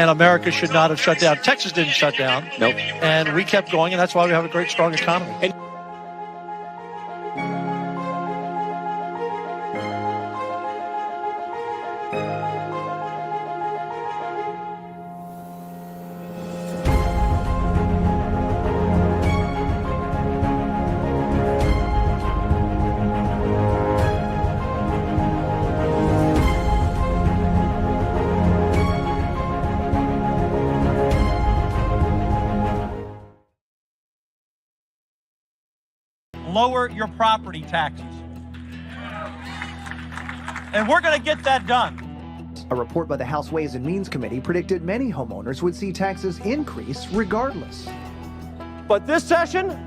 and America should not have shut down. Texas didn't shut down. Nope. And we kept going, and that's why we have a great, strong economy. And lower your property taxes. And we're going to get that done. A report by the House Ways and Means Committee predicted many homeowners would see taxes increase regardless. But this session,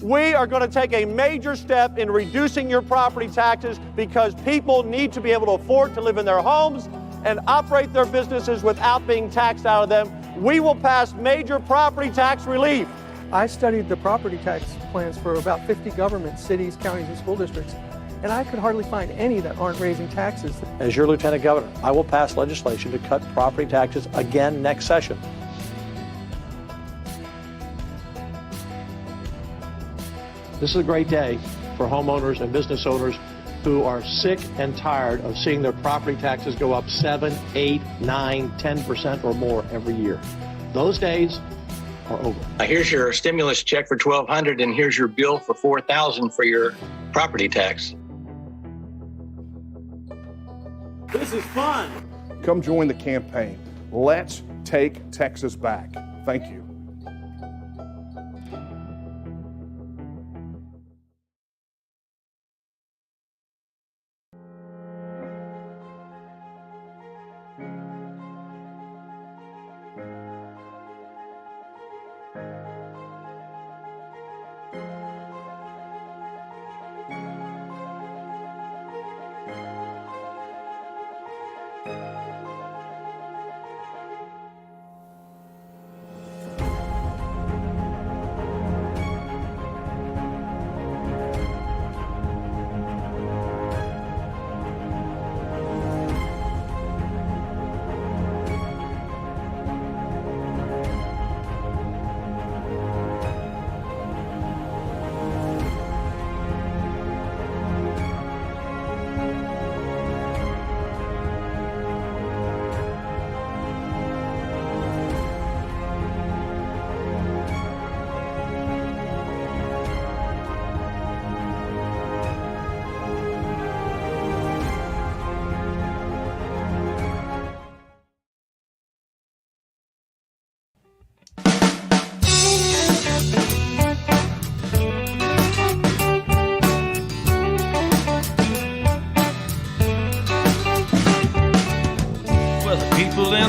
we are going to take a major step in reducing your property taxes because people need to be able to afford to live in their homes and operate their businesses without being taxed out of them. We will pass major property tax relief. I studied the property tax plans for about 50 governments, cities, counties, and school districts, and I could hardly find any that aren't raising taxes. As your lieutenant governor, I will pass legislation to cut property taxes again next session. This is a great day for homeowners and business owners who are sick and tired of seeing their property taxes go up 7, 8, 9, 10% or more every year. Those days are over. Here's your stimulus check for $1,200, and here's your bill for $4,000 for your property tax. This is fun. Come join the campaign. Let's take Texas back. Thank you.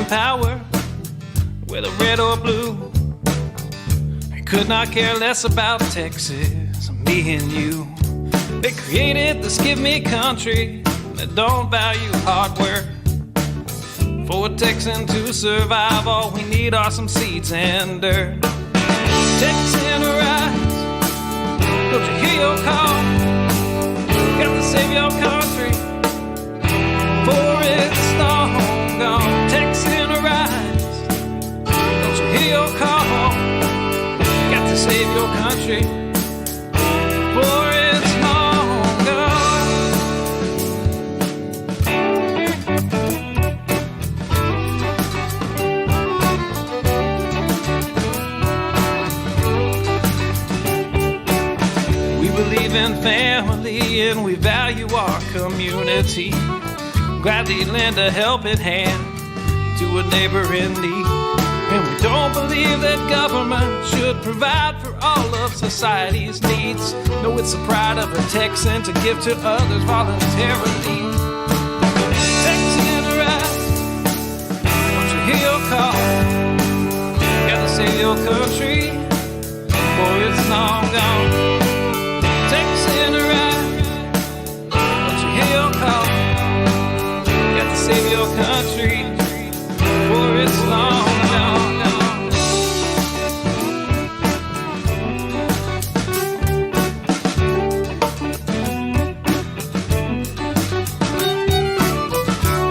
Power, whether red or blue, I could not care less about Texas, me and you. They created this give me country that don't value hard work. For a Texan to survive, all we need are some seeds and dirt. Texan rise, don't you hear your call? Got to save your country before it's long gone. Texan arise, don't you hear your call? Got to save your country before it's long gone. We believe in family and we value our community. Gladly lend a helping hand to a neighbor in need. And we don't believe that government should provide for all of society's needs. No, it's the pride of a Texan to give to others voluntarily. Texan arise, don't you hear your call? Gotta save your country before it's long gone. Texan arise, don't you hear your call? Save your country before it's long gone.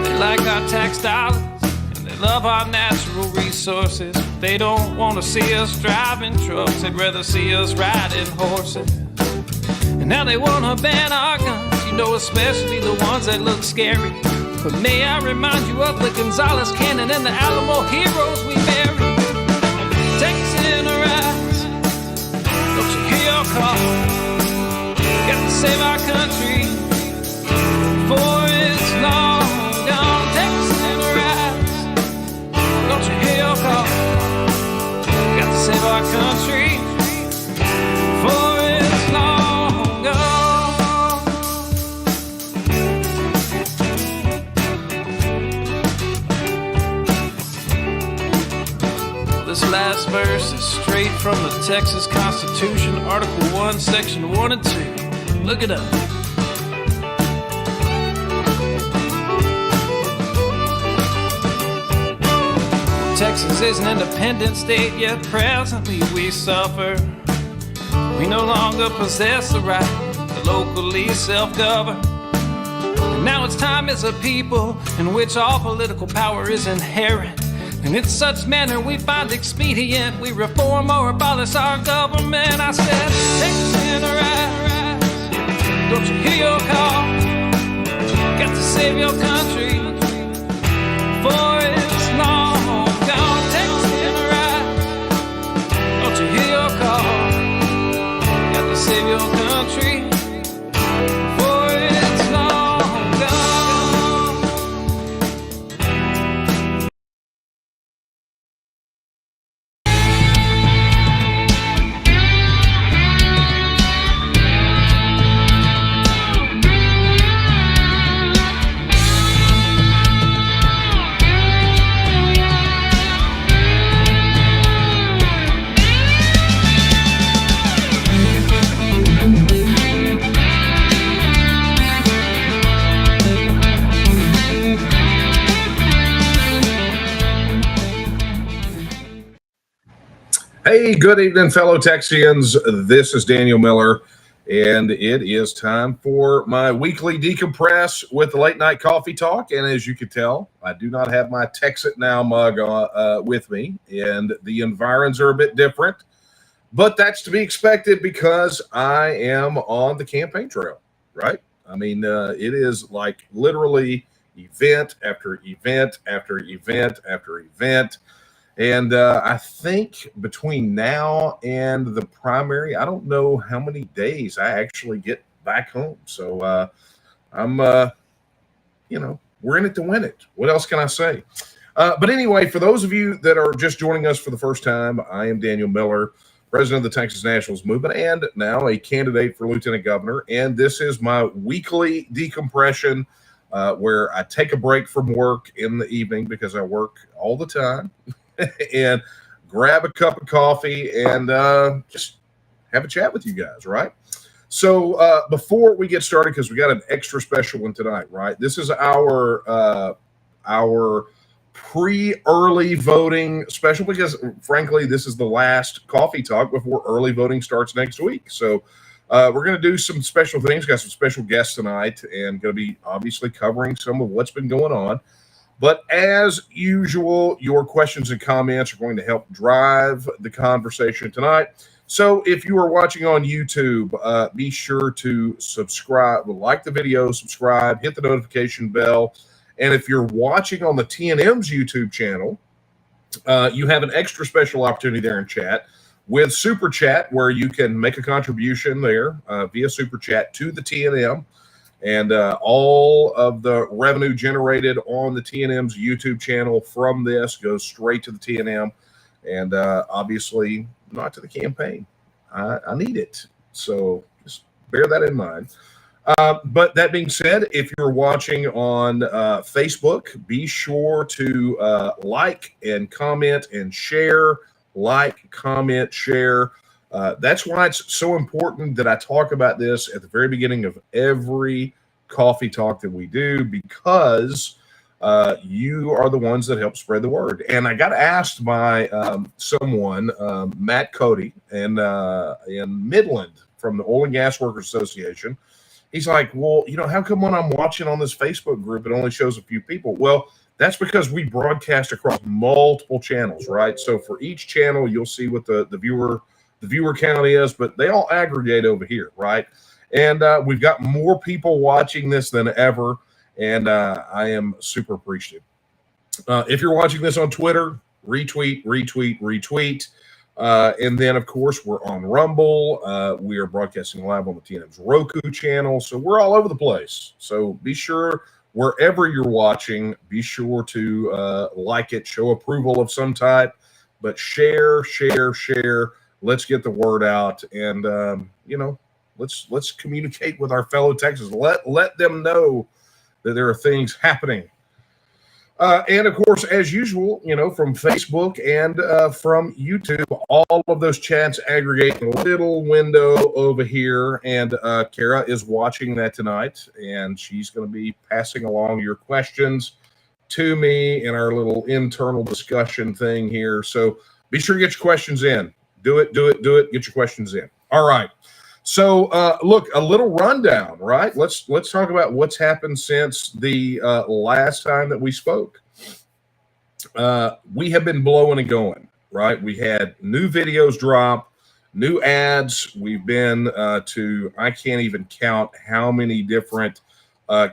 They like our tax dollars and they love our natural resources. They don't want to see us driving trucks. They'd rather see us riding horses. And now they want to ban our guns, you know, especially the ones that look scary. But may I remind you of the Gonzales Cannon and the Alamo heroes we buried. Texas in her eyes, don't you hear your call? Got to save our country before it's long gone. Texas in her eyes, don't you hear your call? Got to save our country before it's long gone. This last verse is straight from the Texas Constitution, Article 1, Section 1 and 2. Look it up. Texas is an independent state, yet presently we suffer. We no longer possess the right to locally self-govern. And now it's time as a people in which all political power is inherent. And in such manner we find expedient, we reform or abolish our government. I said, Texas in her eyes, don't you hear your call? Got to save your country before it's long gone. Texas in her eyes, don't you hear your call? Got to save your country before it's long gone. Hey, good evening, fellow Texians. This is Daniel Miller, and it is time for my weekly decompress with the late night coffee talk. And as you can tell, I do not have my Texit Now mug with me, and the environs are a bit different, but that's to be expected because I am on the campaign trail, right? I mean, it is like literally event after event after event after event. And I think between now and the primary, I don't know how many days I actually get back home. So I'm, we're in it to win it. What else can I say? But anyway, for those of you that are just joining us for the first time, I am Daniel Miller, president of the Texas Nationalist movement, and now a candidate for lieutenant governor. And this is my weekly decompression where I take a break from work in the evening because I work all the time. And grab a cup of coffee and just have a chat with you guys, right? So before we get started, because we got an extra special one tonight, right? This is our pre-early voting special because, frankly, this is the last coffee talk before early voting starts next week. So we're going to do some special things. Got some special guests tonight and going to be obviously covering some of what's been going on. But as usual, your questions and comments are going to help drive the conversation tonight. So if you are watching on YouTube, be sure to subscribe, like the video, subscribe, hit the notification bell. And if you're watching on the TNM's YouTube channel, you have an extra special opportunity there in chat with Super Chat, where you can make a contribution there via Super Chat to the TNM. And all of the revenue generated on the TNM's YouTube channel from this goes straight to the TNM and obviously not to the campaign. I need it. So just bear that in mind. But that being said, if you're watching on Facebook, be sure to like and comment and share. Like, comment, share. That's why it's so important that I talk about this at the very beginning of every coffee talk that we do, because you are the ones that help spread the word. And I got asked by someone, Matt Cody, in Midland from the Oil and Gas Workers Association. He's like, well, how come when I'm watching on this Facebook group, it only shows a few people? Well, That's because we broadcast across multiple channels, right? So for each channel, you'll see what the viewer count is, but they all aggregate over here, right? And we've got more people watching this than ever, and I am super appreciative. If you're watching this on Twitter, retweet, retweet, retweet. And then, of course, we're on Rumble. We are broadcasting live on the TNM's Roku channel. So we're all over the place. So be sure, wherever you're watching, be sure to like it, show approval of some type. But share. Let's get the word out. And, let's communicate with our fellow Texans. Let them know that there are things happening. And of course, as usual, from Facebook and from YouTube, all of those chats aggregate in a little window over here. And Kara is watching that tonight, and she's going to be passing along your questions to me in our little internal discussion thing here. So be sure to get your questions in. Do it. Get your questions in. All right. So, look, a little rundown, right? Let's talk about what's happened since the last time that we spoke. We have been blowing and going, right? We had new videos drop, new ads. We've been to, I can't even count how many different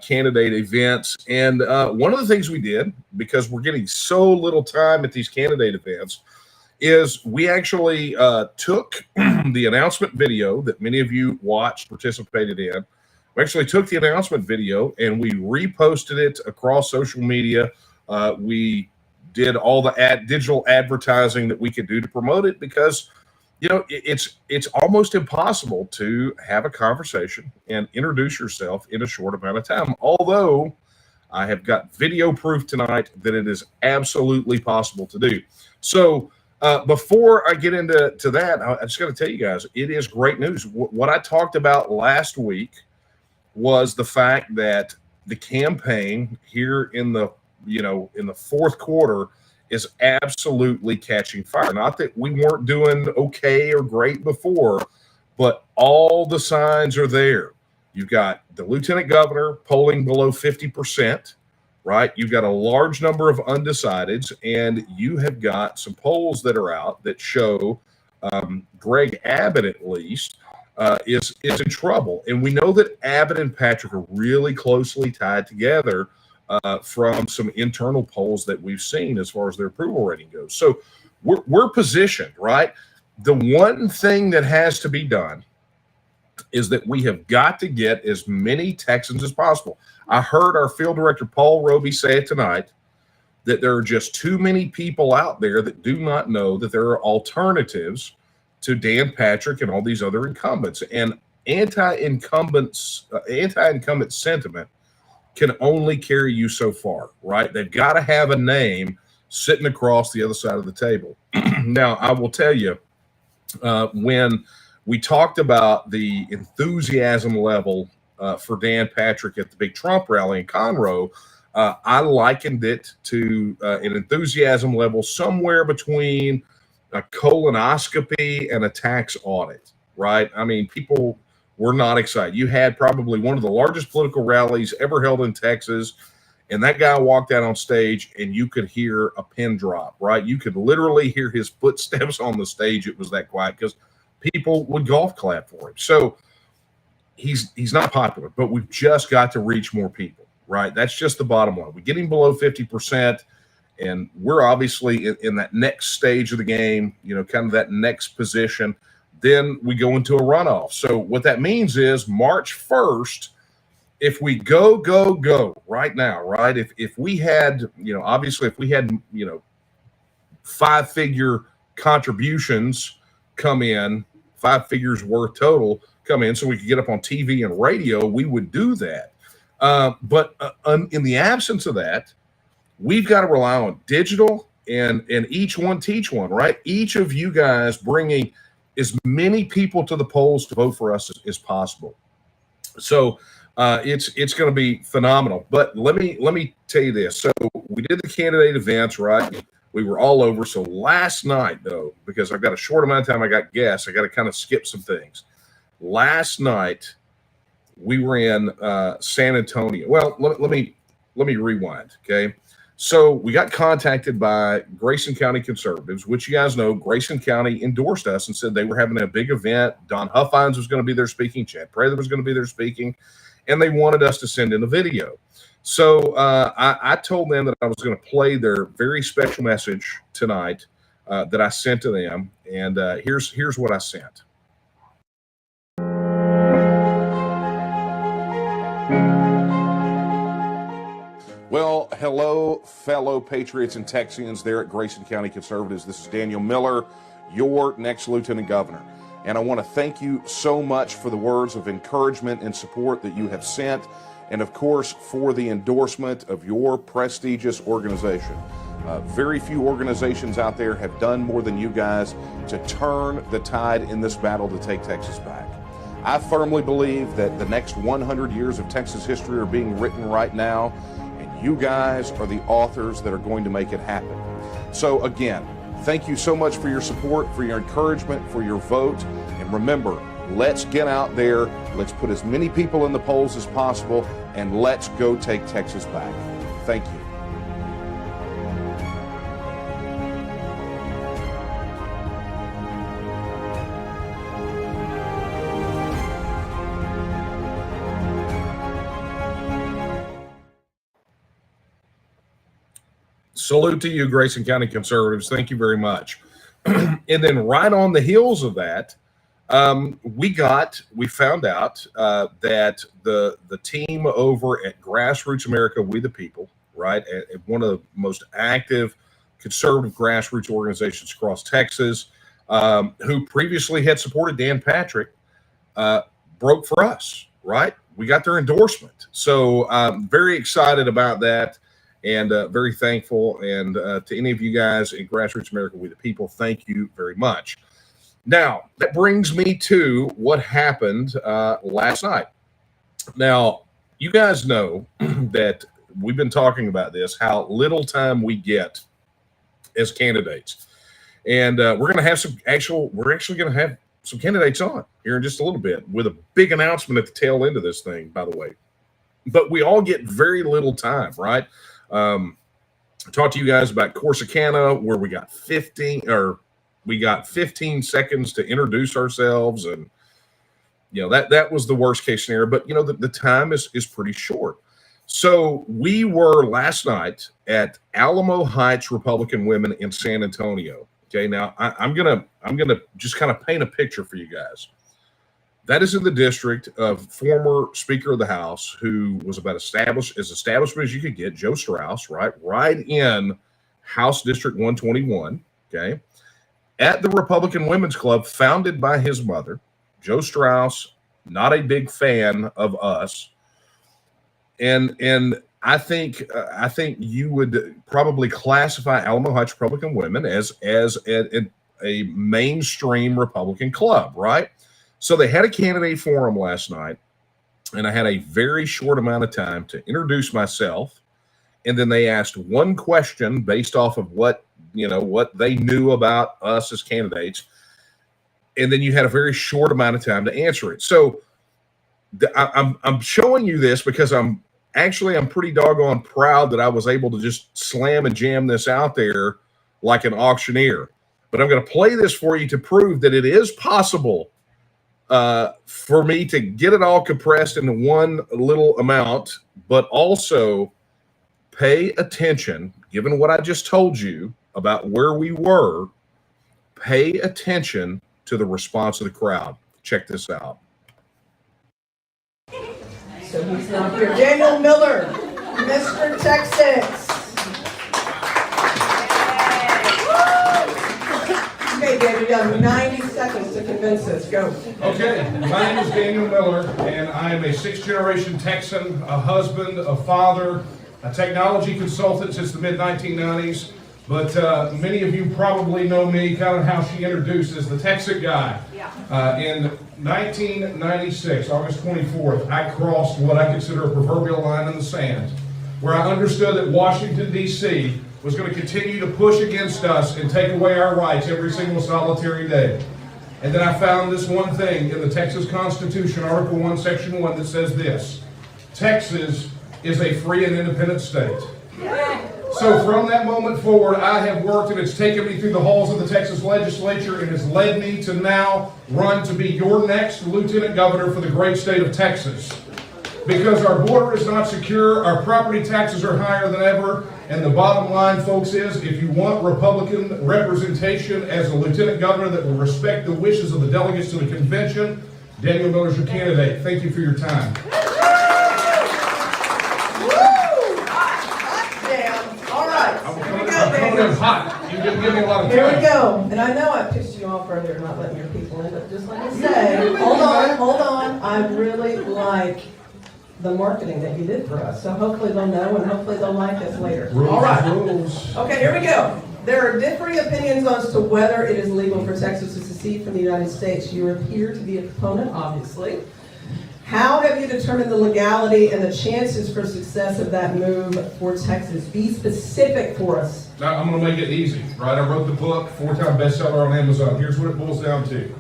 candidate events. And one of the things we did, because we're getting so little time at these candidate events, is we actually took the announcement video that many of you watched, participated in. We actually took the announcement video and we reposted it across social media. We did all the digital advertising that we could do to promote it, because it's almost impossible to have a conversation and introduce yourself in a short amount of time. Although I have got video proof tonight that it is absolutely possible to do. So before I get into that, I just got to tell you guys, it is great news. What I talked about last week was the fact that the campaign here in the fourth quarter is absolutely catching fire. Not that we weren't doing okay or great before, but all the signs are there. You've got the lieutenant governor polling below 50%. Right, you've got a large number of undecideds, and you have got some polls that are out that show Greg Abbott, at least, is in trouble. And we know that Abbott and Patrick are really closely tied together from some internal polls that we've seen as far as their approval rating goes. So we're positioned, right? The one thing that has to be done is that we have got to get as many Texans as possible. I heard our field director, Paul Roby, say it tonight, that there are just too many people out there that do not know that there are alternatives to Dan Patrick and all these other incumbents. And anti-incumbent sentiment can only carry you so far, right? They've got to have a name sitting across the other side of the table. Now, I will tell you, when we talked about the enthusiasm level for Dan Patrick at the big Trump rally in Conroe, I likened it to an enthusiasm level somewhere between a colonoscopy and a tax audit, right? I mean, people were not excited. You had probably one of the largest political rallies ever held in Texas, and that guy walked out on stage and you could hear a pin drop, right? You could literally hear his footsteps on the stage. It was that quiet because people would golf clap for him. So he's not popular, but we've just got to reach more people, right? That's just the bottom line. We get him below 50%, and we're obviously in that next stage of the game, kind of that next position. Then we go into a runoff. So what that means is March 1st, if we go right now, right? If we had, obviously if we had, 5-figure contributions come in, 5 figures worth total come in, so we could get up on TV and radio, we would do that. But in the absence of that, we've got to rely on digital and each one teach one, right? Each of you guys bringing as many people to the polls to vote for us as possible. So it's going to be phenomenal. But let me tell you this. So we did the candidate events, right? We were all over. So last night, though, because I've got a short amount of time, I got guests, I got to kind of skip some things. Last night, we were in San Antonio. Well, let me rewind, okay? So we got contacted by Grayson County conservatives, which you guys know, Grayson County endorsed us and said they were having a big event. Don Huffines was going to be there speaking. Chad Prather was going to be there speaking. And they wanted us to send in a video. So I told them that I was going to play their very special message tonight that I sent to them. And here's what I sent. Well, hello, fellow patriots and Texians there at Grayson County Conservatives. This is Daniel Miller, your next Lieutenant Governor. And I want to thank you so much for the words of encouragement and support that you have sent, and of course, for the endorsement of your prestigious organization. Very few organizations out there have done more than you guys to turn the tide in this battle to take Texas back. I firmly believe that the next 100 years of Texas history are being written right now, and you guys are the authors that are going to make it happen. So again, thank you so much for your support, for your encouragement, for your vote. And remember, let's get out there, let's put as many people in the polls as possible, and let's go take Texas back. Thank you. Salute to you, Grayson County conservatives. Thank you very much. And then right on the heels of that, we found out that the team over at Grassroots America, We the People, right, at one of the most active conservative grassroots organizations across Texas, who previously had supported Dan Patrick, broke for us, right? We got their endorsement. So I'm very excited about that. And very thankful. And to any of you guys in Grassroots America, We the People, thank you very much. Now, that brings me to what happened last night. Now, you guys know that we've been talking about this, how little time we get as candidates. And we're actually going to have some candidates on here in just a little bit with a big announcement at the tail end of this thing, by the way. But we all get very little time, right? I talked to you guys about Corsicana, where we got 15 seconds to introduce ourselves, and that was the worst case scenario. But the time is pretty short. So we were last night at Alamo Heights Republican Women in San Antonio. Okay, now I'm gonna just kind of paint a picture for you guys. That is in the district of former Speaker of the House, who was about as establishment as you could get, Joe Strauss, right in House District 121, okay, at the Republican Women's Club, founded by his mother. Joe Strauss, not a big fan of us, and I think you would probably classify Alamo Heights Republican Women as a mainstream Republican club, right? So they had a candidate forum last night, and I had a very short amount of time to introduce myself. And then they asked one question based off of what they knew about us as candidates. And then you had a very short amount of time to answer it. So I'm showing you this because I'm pretty doggone proud that I was able to just slam and jam this out there like an auctioneer. But I'm going to play this for you to prove that it is possible for me to get it all compressed into one little amount, but also pay attention, given what I just told you about where we were, pay attention to the response of the crowd. Check this out. So he's not here. Daniel Miller, Mr. Texas. Okay, David, you have 90 seconds to convince us. Go. Okay, my name is Daniel Miller, and I am a sixth-generation Texan, a husband, a father, a technology consultant since the mid-1990s. But many of you probably know me, kind of how she introduced as the Texan guy. Yeah. In 1996, August 24th, I crossed what I consider a proverbial line in the sand, where I understood that Washington, D.C. was going to continue to push against us and take away our rights every single solitary day. And then I found this one thing in the Texas Constitution, Article 1, Section 1, that says this: Texas is a free and independent state. So from that moment forward, I have worked, and it's taken me through the halls of the Texas legislature and has led me to now run to be your next lieutenant governor for the great state of Texas. Because our border is not secure, our property taxes are higher than ever, and the bottom line, folks, is if you want Republican representation as a lieutenant governor that will respect the wishes of the delegates to the convention, Daniel Miller's your candidate. Thank you for your time. Hot. You didn't give me a lot of time. Here we go. And I know I pissed you off earlier not letting your people in, but just let me say, hold on. I really like the marketing that you did for us. So hopefully they'll know and hopefully they'll like us later. All right. Rules. Okay, here we go. There are differing opinions as to whether it is legal for Texas to secede from the United States. You appear to be a proponent, obviously. How have you determined the legality and the chances for success of that move for Texas? Be specific for us. Now, I'm going to make it easy, right? I wrote the book, 4-time bestseller on Amazon. Here's what it boils down to.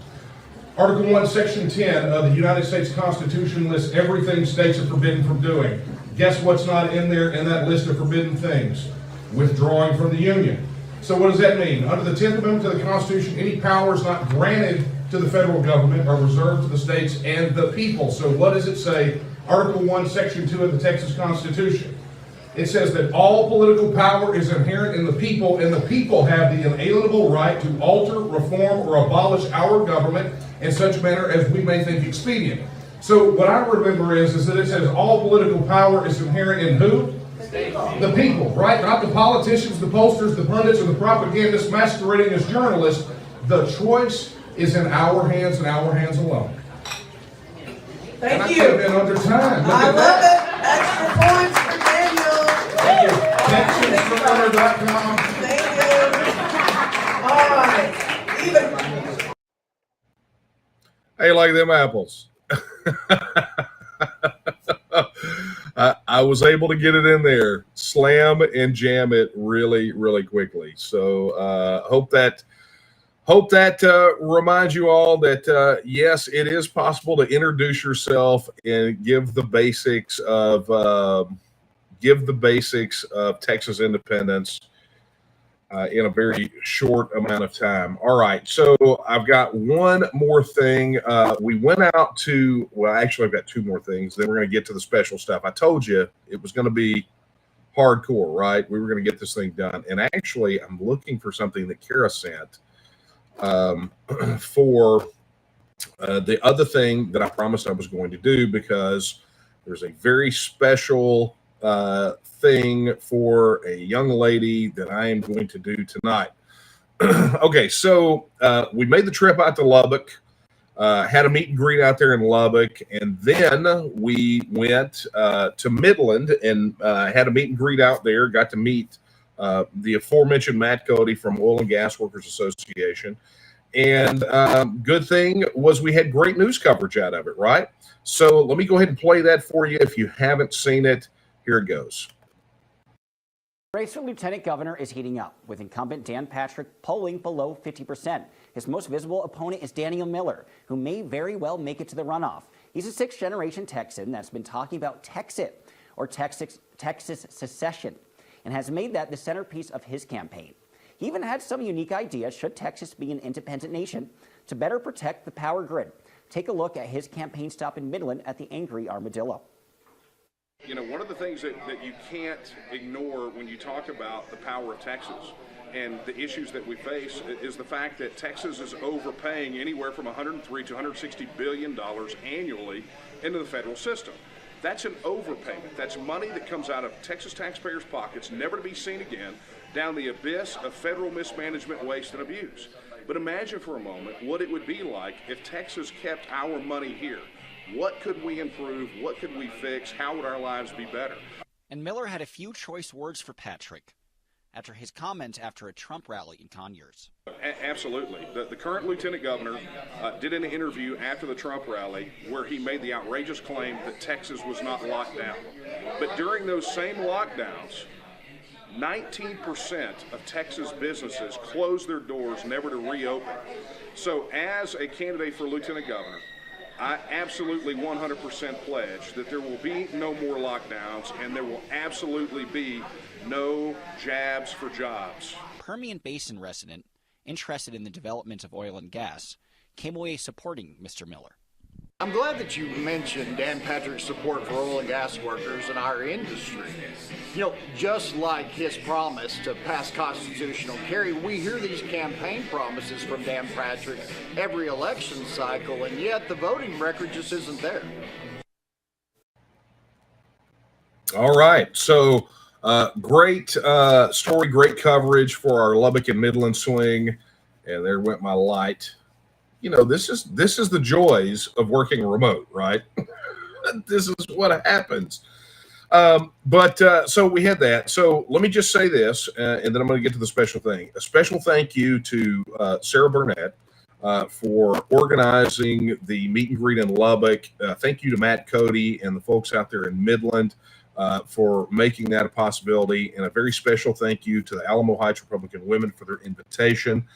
Article 1, Section 10 of the United States Constitution lists everything states are forbidden from doing. Guess what's not in there in that list of forbidden things? Withdrawing from the Union. So what does that mean? Under the 10th Amendment to the Constitution, any powers not granted to the federal government are reserved to the states and the people. So what does it say? Article 1, Section 2 of the Texas Constitution. It says that all political power is inherent in the people, and the people have the inalienable right to alter, reform, or abolish our government in such manner as we may think expedient. So what I remember is that it says all political power is inherent in who? The people, right? Not the politicians, the pollsters, the pundits, or the propagandists masquerading as journalists. The choice is in our hands and our hands alone. Thank you. I could have been under time. I love it. Extra points for Daniel. Thank you. TexasGovernor.com. Thank you. All right. Even. Hey, like them apples. I was able to get it in there, slam and jam it really, really quickly. So hope that reminds you all that yes, it is possible to introduce yourself and give the basics of Texas independence in a very short amount of time. All right, so I've got one more thing. We went out to, well, actually I've got two more things. Then we're going to get to the special stuff. I told you it was going to be hardcore, right? We were going to get this thing done. And actually, I'm looking for something that Kara sent for the other thing that I promised I was going to do, because there's a very special thing for a young lady that I am going to do tonight. Okay, so we made the trip out to Lubbock, had a meet and greet out there in Lubbock, and then we went to Midland and had a meet and greet out there, got to meet the aforementioned Matt Cody from Oil and Gas Workers Association. And good thing was we had great news coverage out of it, right? So let me go ahead and play that for you if you haven't seen it. Here it goes. The race for lieutenant governor is heating up, with incumbent Dan Patrick polling below 50%. His most visible opponent is Daniel Miller, who may very well make it to the runoff. He's a sixth-generation Texan that's been talking about Texit, or Texas secession, and has made that the centerpiece of his campaign. He even had some unique ideas, should Texas be an independent nation, to better protect the power grid. Take a look at his campaign stop in Midland at the Angry Armadillo. You know, one of the things that you can't ignore when you talk about the power of Texas and the issues that we face is the fact that Texas is overpaying anywhere from $103 to $160 billion annually into the federal system. That's an overpayment. That's money that comes out of Texas taxpayers' pockets, never to be seen again, down the abyss of federal mismanagement, waste, and abuse. But imagine for a moment what it would be like if Texas kept our money here. What could we improve? What could we fix? How would our lives be better? And Miller had a few choice words for Patrick after his comment after a Trump rally in Conyers. Absolutely. The current lieutenant governor did an interview after the Trump rally where he made the outrageous claim that Texas was not locked down. But during those same lockdowns, 19% of Texas businesses closed their doors, never to reopen. So as a candidate for lieutenant governor, I absolutely 100% pledge that there will be no more lockdowns and there will absolutely be no jabs for jobs. Permian Basin resident, interested in the development of oil and gas, came away supporting Mr. Miller. I'm glad that you mentioned Dan Patrick's support for oil and gas workers in our industry. You know, just like his promise to pass constitutional carry, we hear these campaign promises from Dan Patrick every election cycle, and yet the voting record just isn't there. All right. So great story, great coverage for our Lubbock and Midland swing. And there went my light. You know, this is the joys of working remote, right? This is what happens. So we had that. So let me just say this, and then I'm going to get to the special thing. A special thank you to Sarah Burnett for organizing the meet and greet in Lubbock. Thank you to Matt Cody and the folks out there in Midland for making that a possibility. And a very special thank you to the Alamo Heights Republican Women for their invitation.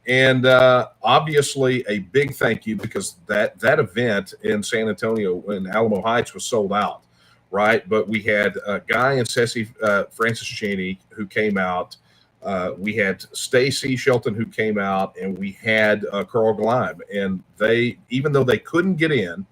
And obviously a big thank you, because that event in San Antonio in Alamo Heights was sold out, right? But we had Guy and Ceci Francis Cheney who came out. We had Stacy Shelton who came out, and we had Carl Gleib. And they, even though they couldn't get in,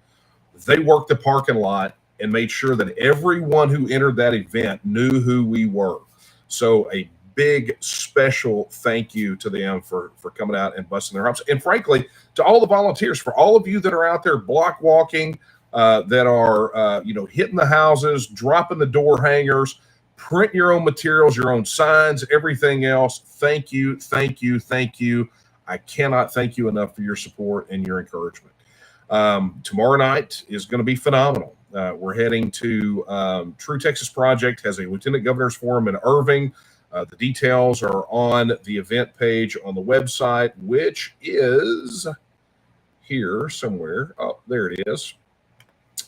they worked the parking lot and made sure that everyone who entered that event knew who we were. So a big special thank you to them for coming out and busting their humps. And frankly, to all the volunteers, for all of you that are out there block walking, that are, hitting the houses, dropping the door hangers, print your own materials, your own signs, everything else. Thank you, thank you, thank you. I cannot thank you enough for your support and your encouragement. Tomorrow night is going to be phenomenal. We're heading to True Texas Project has a Lieutenant Governor's Forum in Irving. The details are on the event page on the website, which is here somewhere. Oh, there it is.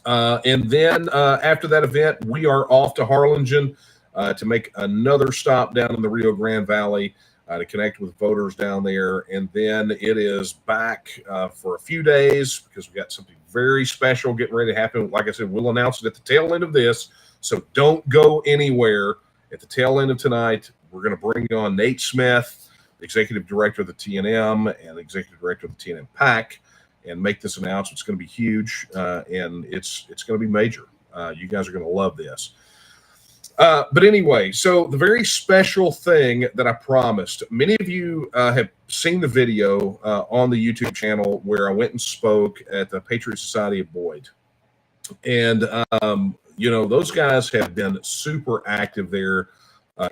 And then after that event, we are off to Harlingen to make another stop down in the Rio Grande Valley to connect with voters down there. And then it is back for a few days, because we got something very special getting ready to happen. Like I said, we'll announce it at the tail end of this, so don't go anywhere. At the tail end of tonight, we're going to bring on Nate Smith, the executive director of the TNM and the executive director of the TNM PAC, and make this announcement. It's going to be huge, and it's going to be major. You guys are going to love this. But anyway, so the very special thing that I promised, many of you have seen the video on the YouTube channel where I went and spoke at the Patriot Society of Boyd. And, those guys have been super active there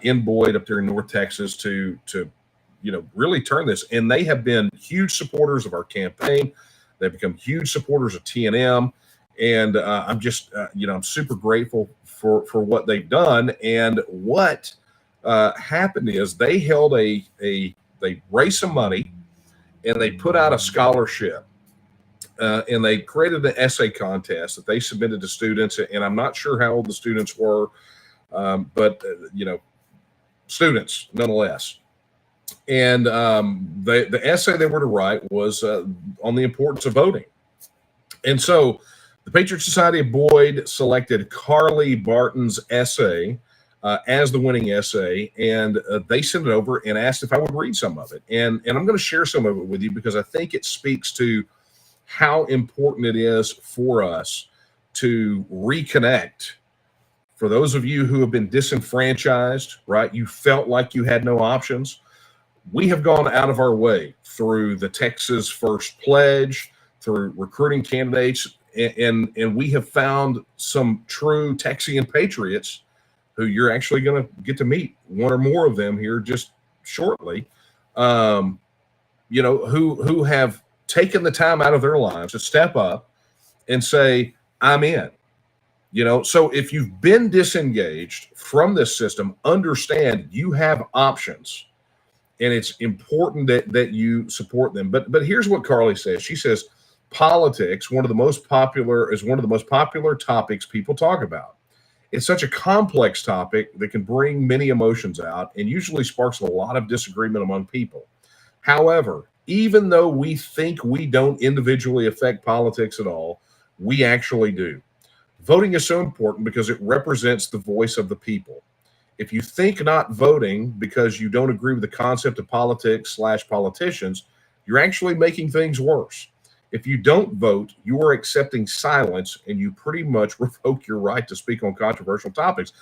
in Boyd up there in North Texas to really turn this. And they have been huge supporters of our campaign. They've become huge supporters of TNM. And I'm just, I'm super grateful for what they've done. And what happened is they held they raised some money and they put out a scholarship. And they created an essay contest that they submitted to students. And I'm not sure how old the students were, but students nonetheless. And the essay they were to write was on the importance of voting. And so the Patriot Society of Boyd selected Carly Barton's essay as the winning essay, and they sent it over and asked if I would read some of it. And I'm going to share some of it with you, because I think it speaks to how important it is for us to reconnect. For those of you who have been disenfranchised, right, you felt like you had no options. We have gone out of our way through the Texas First Pledge, through recruiting candidates, and we have found some true Texian patriots who you're actually going to get to meet one or more of them here just shortly, who have taken the time out of their lives to step up and say, I'm in. So if you've been disengaged from this system, understand you have options, and it's important that you support them. But here's what Carly says. She says, politics, is one of the most popular topics people talk about. It's such a complex topic that can bring many emotions out and usually sparks a lot of disagreement among people. However, even though we think we don't individually affect politics at all, we actually do. Voting is so important because it represents the voice of the people. If you think not voting because you don't agree with the concept of politics/politicians, you're actually making things worse. If you don't vote, you are accepting silence and you pretty much revoke your right to speak on controversial topics.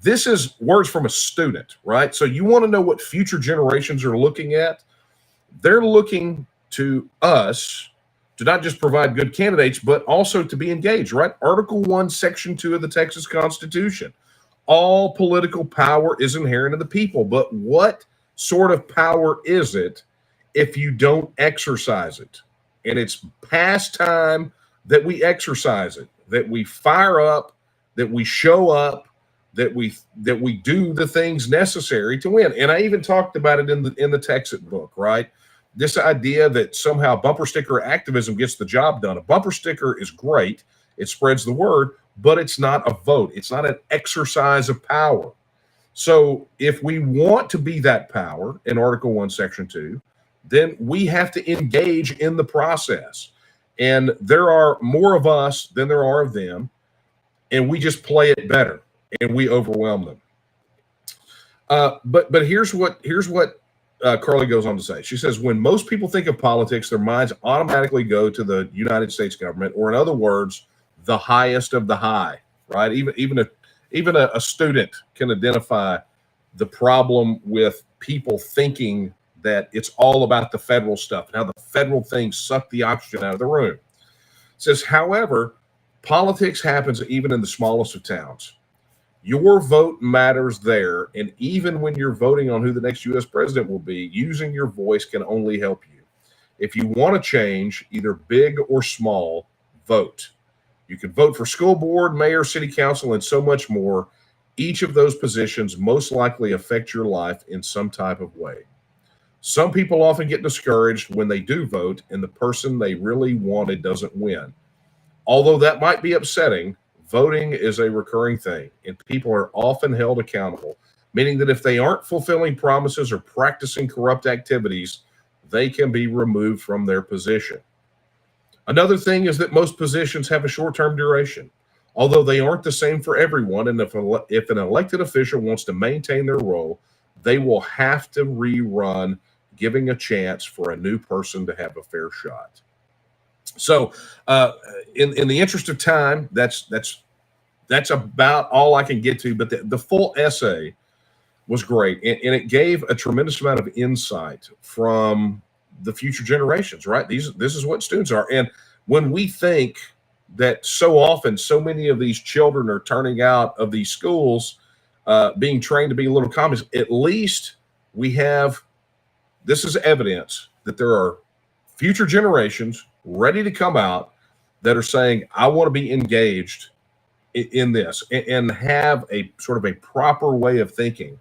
This is words from a student, right? So you want to know what future generations are looking at? They're looking to us to not just provide good candidates, but also to be engaged, right? Article 1, Section 2 of the Texas Constitution. All political power is inherent in the people, but what sort of power is it if you don't exercise it? And it's past time that we exercise it, that we fire up, that we show up, that we do the things necessary to win. And I even talked about it in the Texas book, right? This idea that somehow bumper sticker activism gets the job done. A bumper sticker is great. It spreads the word, but it's not a vote. It's not an exercise of power. So if we want to be that power in Article 1, Section 2, then we have to engage in the process. And there are more of us than there are of them, and we just play it better and we overwhelm them. But here's what Carly goes on to say. She says, when most people think of politics, their minds automatically go to the United States government, or in other words, the highest of the high, right? Even a student can identify the problem with people thinking that it's all about the federal stuff and how the federal things suck the oxygen out of the room. It says, however, politics happens even in the smallest of towns. Your vote matters there, and even when you're voting on who the next U.S. president will be, using your voice can only help you. If you want to change, either big or small, vote. You can vote for school board, mayor, city council, and so much more. Each of those positions most likely affect your life in some type of way. Some people often get discouraged when they do vote and the person they really wanted doesn't win. Although that might be upsetting, voting is a recurring thing, and people are often held accountable, meaning that if they aren't fulfilling promises or practicing corrupt activities, they can be removed from their position. Another thing is that most positions have a short-term duration, although they aren't the same for everyone, and if an elected official wants to maintain their role, they will have to rerun, giving a chance for a new person to have a fair shot. So in the interest of time, that's about all I can get to, but the full essay was great, and it gave a tremendous amount of insight from the future generations, right? This is what students are. And when we think that so often so many of these children are turning out of these schools being trained to be little communists, at least we have, this is evidence that there are future generations ready to come out that are saying, I want to be engaged in this and have a sort of a proper way of thinking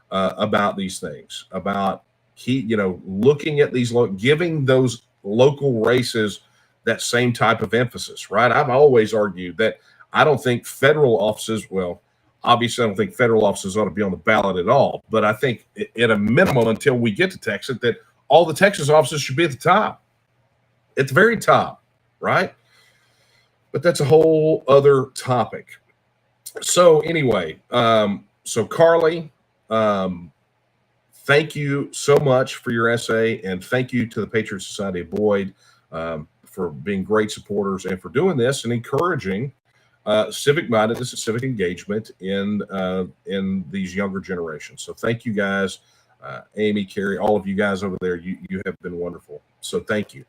about these things, about looking at these, giving those local races that same type of emphasis, right? I've always argued that I don't think federal offices, well, obviously I don't think federal offices ought to be on the ballot at all, but I think at a minimum, until we get to Texas, that all the Texas offices should be at the top, at the very top, right? But that's a whole other topic. So anyway, so Carly, thank you so much for your essay, and thank you to the Patriot Society of Boyd for being great supporters and for doing this and encouraging civic mindedness and civic engagement in these younger generations. So thank you guys, Amy, Carrie, all of you guys over there. You have been wonderful. So thank you.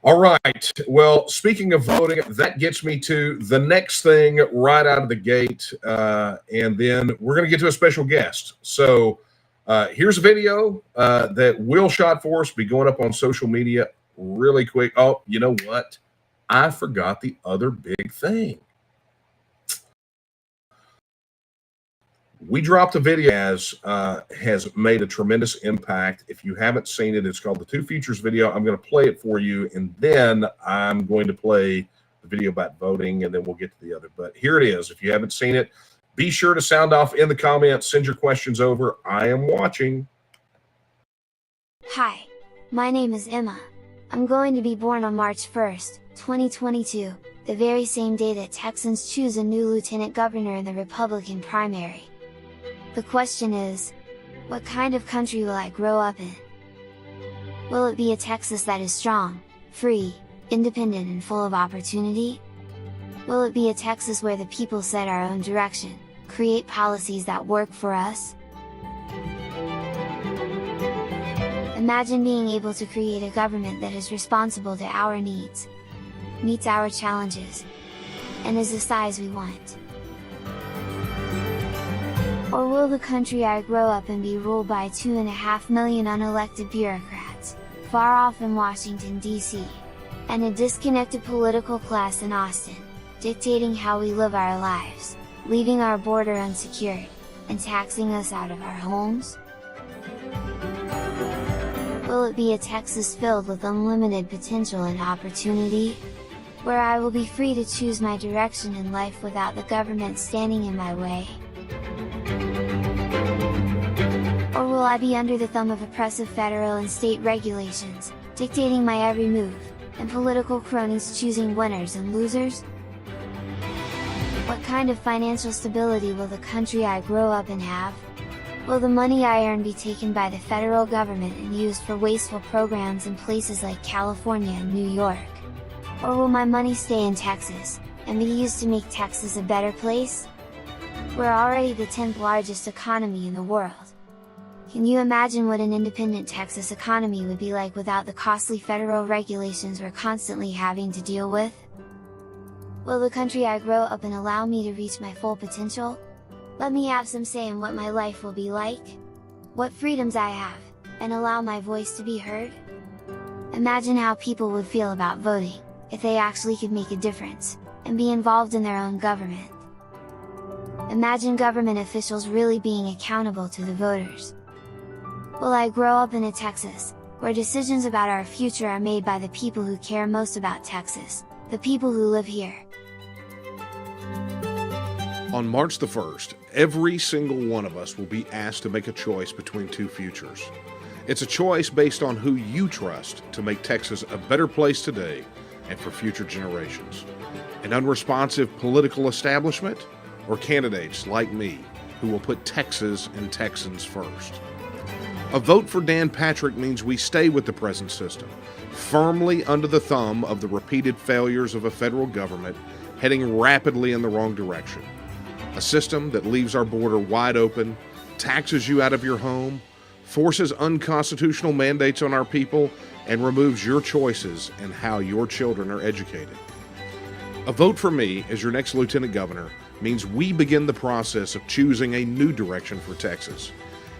All right. Well, speaking of voting, that gets me to the next thing right out of the gate. And then we're going to get to a special guest. So here's a video that Will shot for us, be going up on social media really quick. Oh, you know what? I forgot the other big thing. We dropped a video has made a tremendous impact. If you haven't seen it, it's called the Two Futures video. I'm going to play it for you, and then I'm going to play the video about voting, and then we'll get to the other. But here it is. If you haven't seen it, be sure to sound off in the comments. Send your questions over. I am watching. Hi, My name is Emma. I'm going to be born on March 1st, 2022, the very same day that Texans choose a new lieutenant governor in the Republican primary. The question is, what kind of country will I grow up in? Will it be a Texas that is strong, free, independent and full of opportunity? Will it be a Texas where the people set our own direction, create policies that work for us? Imagine being able to create a government that is responsible to our needs, meets our challenges, and is the size we want. Or will the country I grow up in be ruled by 2.5 million unelected bureaucrats, far off in Washington, D.C., and a disconnected political class in Austin, dictating how we live our lives, leaving our border unsecured, and taxing us out of our homes? Will it be a Texas filled with unlimited potential and opportunity, where I will be free to choose my direction in life without the government standing in my way? Or will I be under the thumb of oppressive federal and state regulations, dictating my every move, and political cronies choosing winners and losers? What kind of financial stability will the country I grow up in have? Will the money I earn be taken by the federal government and used for wasteful programs in places like California and New York? Or will my money stay in Texas, and be used to make Texas a better place? We're already the 10th largest economy in the world. Can you imagine what an independent Texas economy would be like without the costly federal regulations we're constantly having to deal with? Will the country I grow up in allow me to reach my full potential? Let me have some say in what my life will be like? What freedoms I have, and allow my voice to be heard? Imagine how people would feel about voting, if they actually could make a difference, and be involved in their own government. Imagine government officials really being accountable to the voters. Will I grow up in a Texas, where decisions about our future are made by the people who care most about Texas, the people who live here? On March the 1st, every single one of us will be asked to make a choice between two futures. It's a choice based on who you trust to make Texas a better place today and for future generations. An unresponsive political establishment, or candidates like me who will put Texas and Texans first. A vote for Dan Patrick means we stay with the present system, firmly under the thumb of the repeated failures of a federal government heading rapidly in the wrong direction. A system that leaves our border wide open, taxes you out of your home, forces unconstitutional mandates on our people, and removes your choices in how your children are educated. A vote for me as your next lieutenant governor means we begin the process of choosing a new direction for Texas.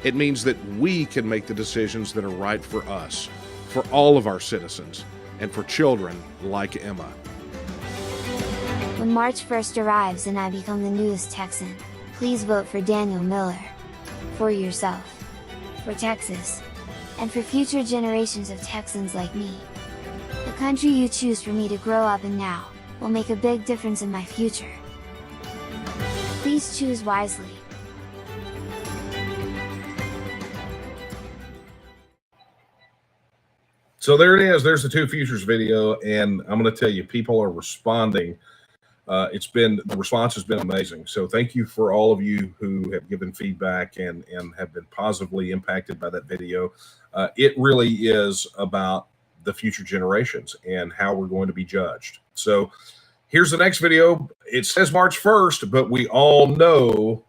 It means that we can make the decisions that are right for us, for all of our citizens, and for children like Emma. When March 1st arrives and I become the newest Texan, please vote for Daniel Miller. For yourself, for Texas, and for future generations of Texans like me. The country you choose for me to grow up in now, will make a big difference in my future. Please choose wisely. So there it is. There's the Two Futures video, and I'm going to tell you, people are responding. The response has been amazing. So thank you for all of you who have given feedback and have been positively impacted by that video. It really is about the future generations and how we're going to be judged. So here's the next video. It says March 1st, but we all know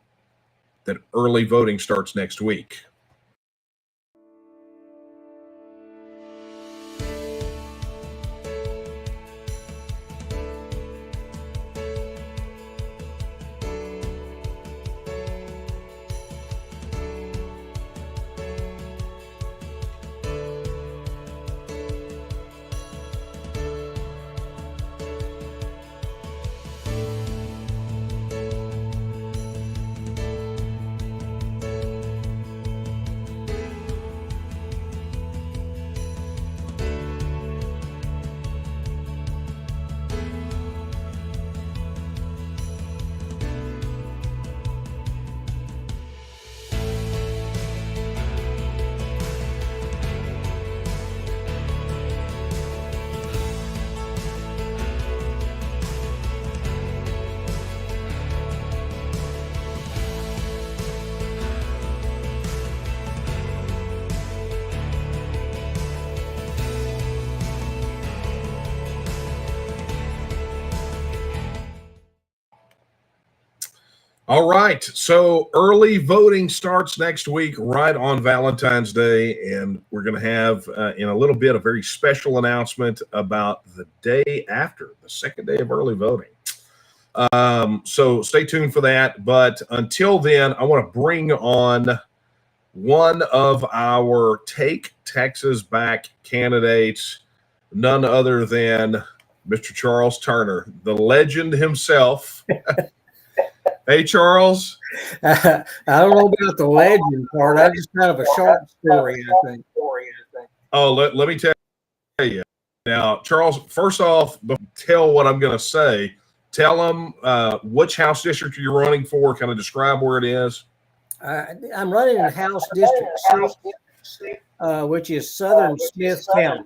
that early voting starts next week. All right. So early voting starts next week, right on Valentine's Day. And we're going to have, in a little bit, a very special announcement about the day after, the second day of early voting. So stay tuned for that. But until then, I want to bring on one of our Take Texas Back candidates, none other than Mr. Charles Turner, the legend himself. Hey, Charles. I don't know about the legend part. I just kind of a short story, I think. Oh, let me tell you. Now, Charles, first off, tell what I'm going to say. Tell them which House district you're running for. Kind of describe where it is. I'm running in House District 6, which is Southern Smith County.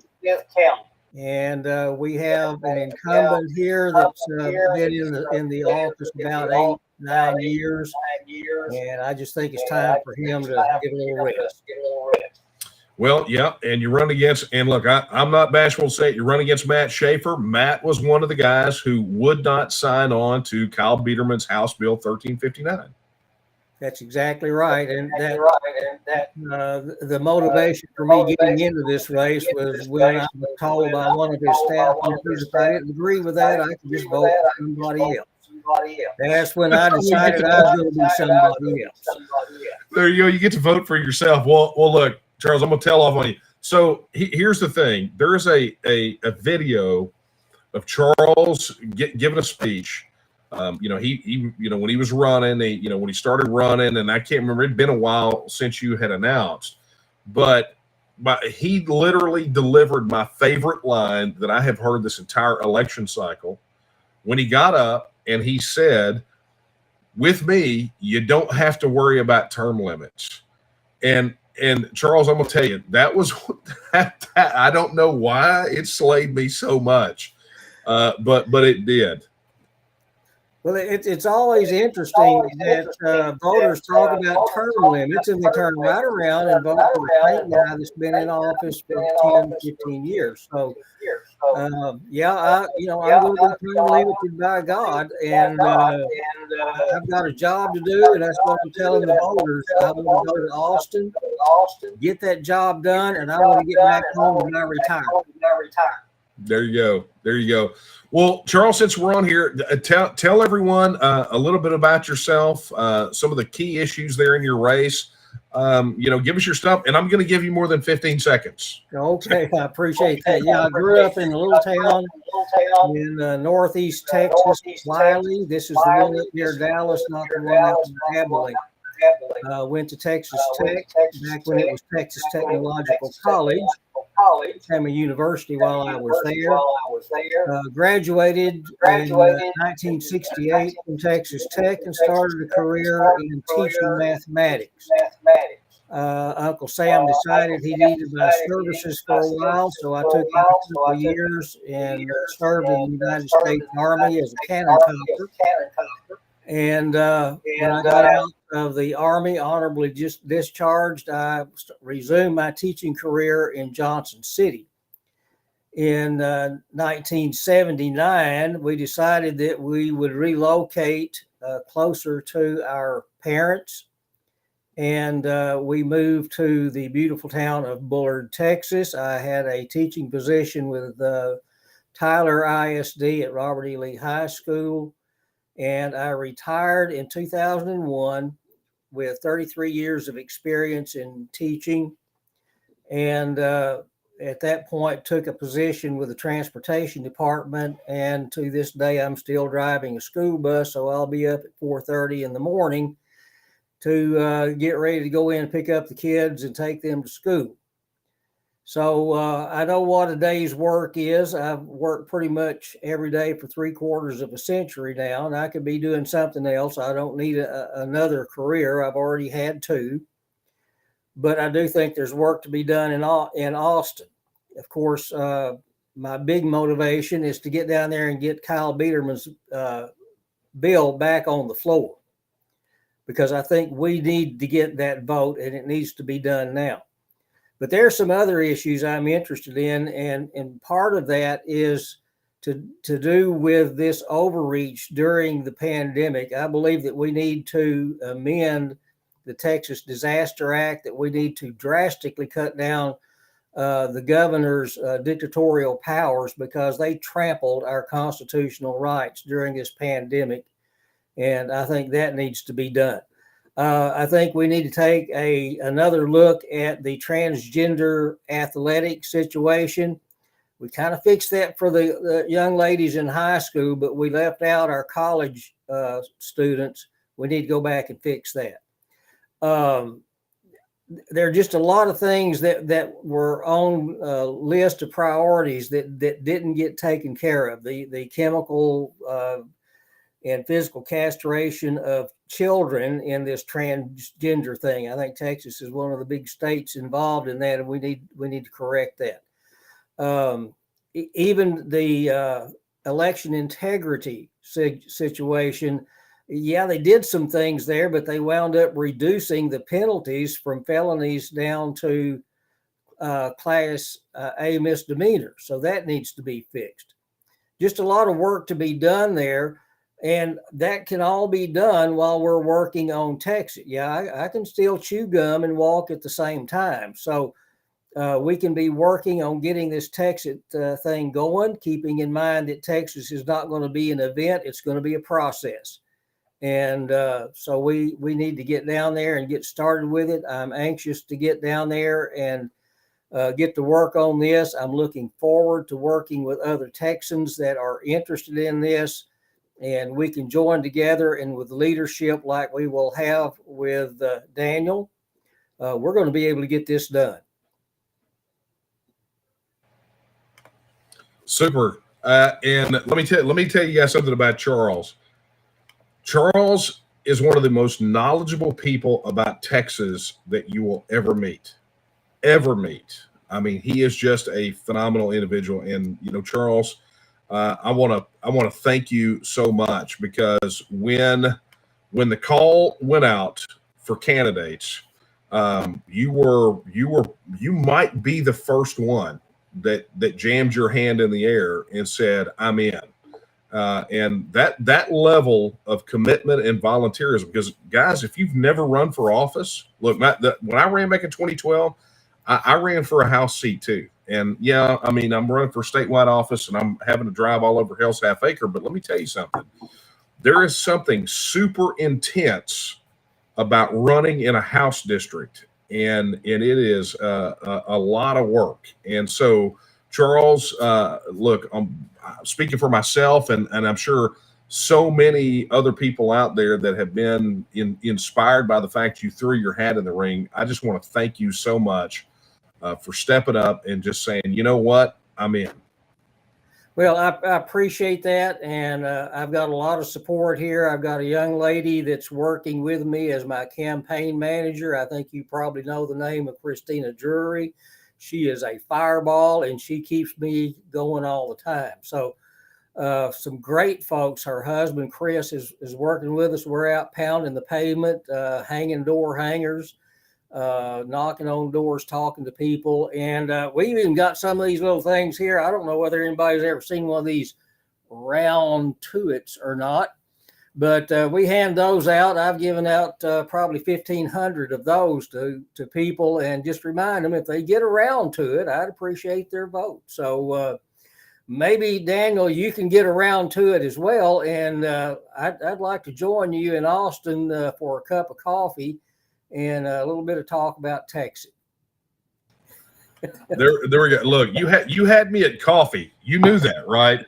And we have an incumbent here that's been in the office about 8-9 years. And I just think it's time for him to get a little rest. Well, yeah, and you run against, and look, I'm not bashful to say it, you run against Matt Schaefer. Matt was one of the guys who would not sign on to Kyle Biederman's House Bill 1359. That's exactly right. And the motivation for me getting into this race was when I was told by one of his staff members if I didn't agree with that, I could just vote for somebody else. That's when I decided I was going to be somebody else. There you go. You get to vote for yourself. Well, look, Charles, I'm going to tell off on you. So here's the thing. There is a video of Charles giving a speech. He when he was running, when he started running, and I can't remember, it'd been a while since you had announced, but he literally delivered my favorite line that I have heard this entire election cycle when he got up and he said, with me, you don't have to worry about term limits. And Charles, I'm going to tell you, that was, I don't know why it slayed me so much, but it did. Well, it's always interesting that voters talk about term limits and they turn right around and vote for the same guy that's been in office for 10, 15 years. So, I'm going to be term limited by God, and I've got a job to do, and that's what I'm telling the voters. I want to go to Austin, get that job done, and I want to get back home when I retire. There you go. Well, Charles, since we're on here, tell everyone a little bit about yourself, some of the key issues there in your race. Give us your stuff, and I'm going to give you more than 15 seconds. Okay, I appreciate that. Yeah, I grew up in a little town in northeast Texas, Wiley. This is the one up near Dallas, not the one up in Abilene. Went to Texas Tech back when it was Texas Technological College. Became a university while I was there. Graduated in 1968 from Texas Tech and started a career in teaching mathematics. Uncle Sam decided he needed my services for a while, so I took him a couple of years and served in the United States Army as a cannon copper. And when I got out of the Army, honorably just discharged, I resumed my teaching career in Johnson City. In 1979, we decided that we would relocate closer to our parents, and we moved to the beautiful town of Bullard, Texas. I had a teaching position with Tyler ISD at Robert E. Lee High School. And I retired in 2001 with 33 years of experience in teaching. And at that point, took a position with the transportation department. And to this day, I'm still driving a school bus. So I'll be up at 4:30 in the morning to get ready to go in and pick up the kids and take them to school. So I know what a day's work is. I've worked pretty much every day for 3/4 of a century now, and I could be doing something else. I don't need another career. I've already had 2. But I do think there's work to be done in Austin. Of course, my big motivation is to get down there and get Kyle Biederman's bill back on the floor, because I think we need to get that vote, and it needs to be done now. But there are some other issues I'm interested in, and part of that is to do with this overreach during the pandemic. I believe that we need to amend the Texas Disaster Act, that we need to drastically cut down the governor's dictatorial powers, because they trampled our constitutional rights during this pandemic. And I think that needs to be done. I think we need to take another look at the transgender athletic situation. We kind of fixed that for the young ladies in high school, but we left out our college students. We need to go back and fix that. There are just a lot of things that were on a list of priorities that didn't get taken care of. The chemical and physical castration of children in this transgender thing. I think Texas is one of the big states involved in that, and we need to correct that. Even the election integrity situation, yeah, they did some things there, but they wound up reducing the penalties from felonies down to class A misdemeanor. So that needs to be fixed. Just a lot of work to be done there. And that can all be done while we're working on Texas. Yeah, I can still chew gum and walk at the same time. So we can be working on getting this Texas thing going, keeping in mind that Texas is not going to be an event. It's going to be a process. And so we need to get down there and get started with it. I'm anxious to get down there and get to work on this. I'm looking forward to working with other Texans that are interested in this. And we can join together, and with leadership like we will have with Daniel, we're going to be able to get this done. Super. And let me tell you guys something about Charles. Charles is one of the most knowledgeable people about Texas that you will ever meet. I mean, he is just a phenomenal individual. And Charles, I want to thank you so much, because when the call went out for candidates, you might be the first one that jammed your hand in the air and said, "I'm in." And that level of commitment and volunteerism, because guys, if you've never run for office, look, when I ran back in 2012, I ran for a House seat too. And yeah, I mean, I'm running for statewide office and I'm having to drive all over Hell's Half Acre. But let me tell you something. There is something super intense about running in a House district. And it is a lot of work. And so, Charles, look, I'm speaking for myself, and I'm sure so many other people out there that have been inspired by the fact you threw your hat in the ring. I just want to thank you so much for stepping up and just saying, you know what, I'm in. Well, I appreciate that. And I've got a lot of support here. I've got a young lady that's working with me as my campaign manager. I think you probably know the name of Christina Drury. She is a fireball, and she keeps me going all the time. So some great folks. Her husband, Chris, is working with us. We're out pounding the pavement, hanging door hangers, knocking on doors, talking to people. And we've even got some of these little things here. I don't know whether anybody's ever seen one of these round tuits or not, but we hand those out. I've given out probably 1,500 of those to people, and just remind them if they get around to it, I'd appreciate their vote. So maybe, Daniel, you can get around to it as well. And I'd like to join you in Austin for a cup of coffee and a little bit of talk about Texas. There we go. Look, you had me at coffee. You knew that, right?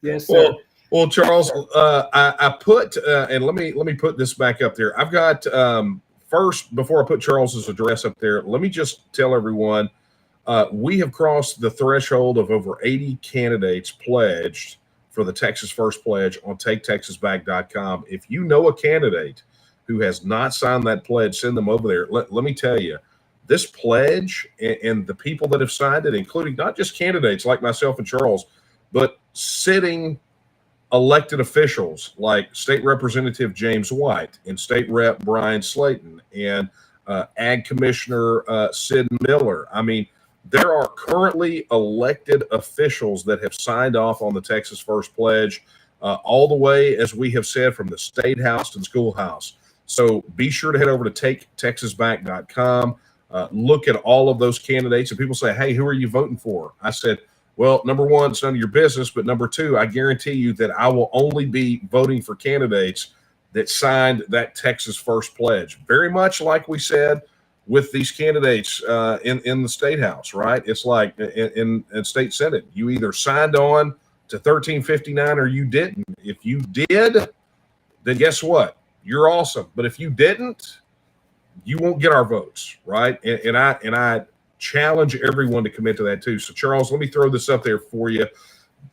Yes, sir. Well, Charles, I put and let me put this back up there. I've got first, before I put Charles's address up there, let me just tell everyone we have crossed the threshold of over 80 candidates pledged for the Texas First Pledge on TakeTexasBack.com. If you know a candidate who has not signed that pledge, send them over there. Let me tell you, this pledge and the people that have signed it, including not just candidates like myself and Charles, but sitting elected officials like State Representative James White and State Rep Brian Slayton and Ag Commissioner Sid Miller. I mean, There are currently elected officials that have signed off on the Texas First Pledge, all the way, as we have said, from the State House to the schoolhouse. So be sure to head over to taketexasback.com. Look at all of those candidates. And people say, hey, who are you voting for? I said, well, number one, it's none of your business. But number two, I guarantee you that I will only be voting for candidates that signed that Texas First Pledge. Very much like we said with these candidates in the State House, right? It's like in State Senate. You either signed on to 1359 or you didn't. If you did, then guess what? You're awesome. But if you didn't, you won't get our votes, right? And I challenge everyone to commit to that too. So Charles, let me throw this up there for you.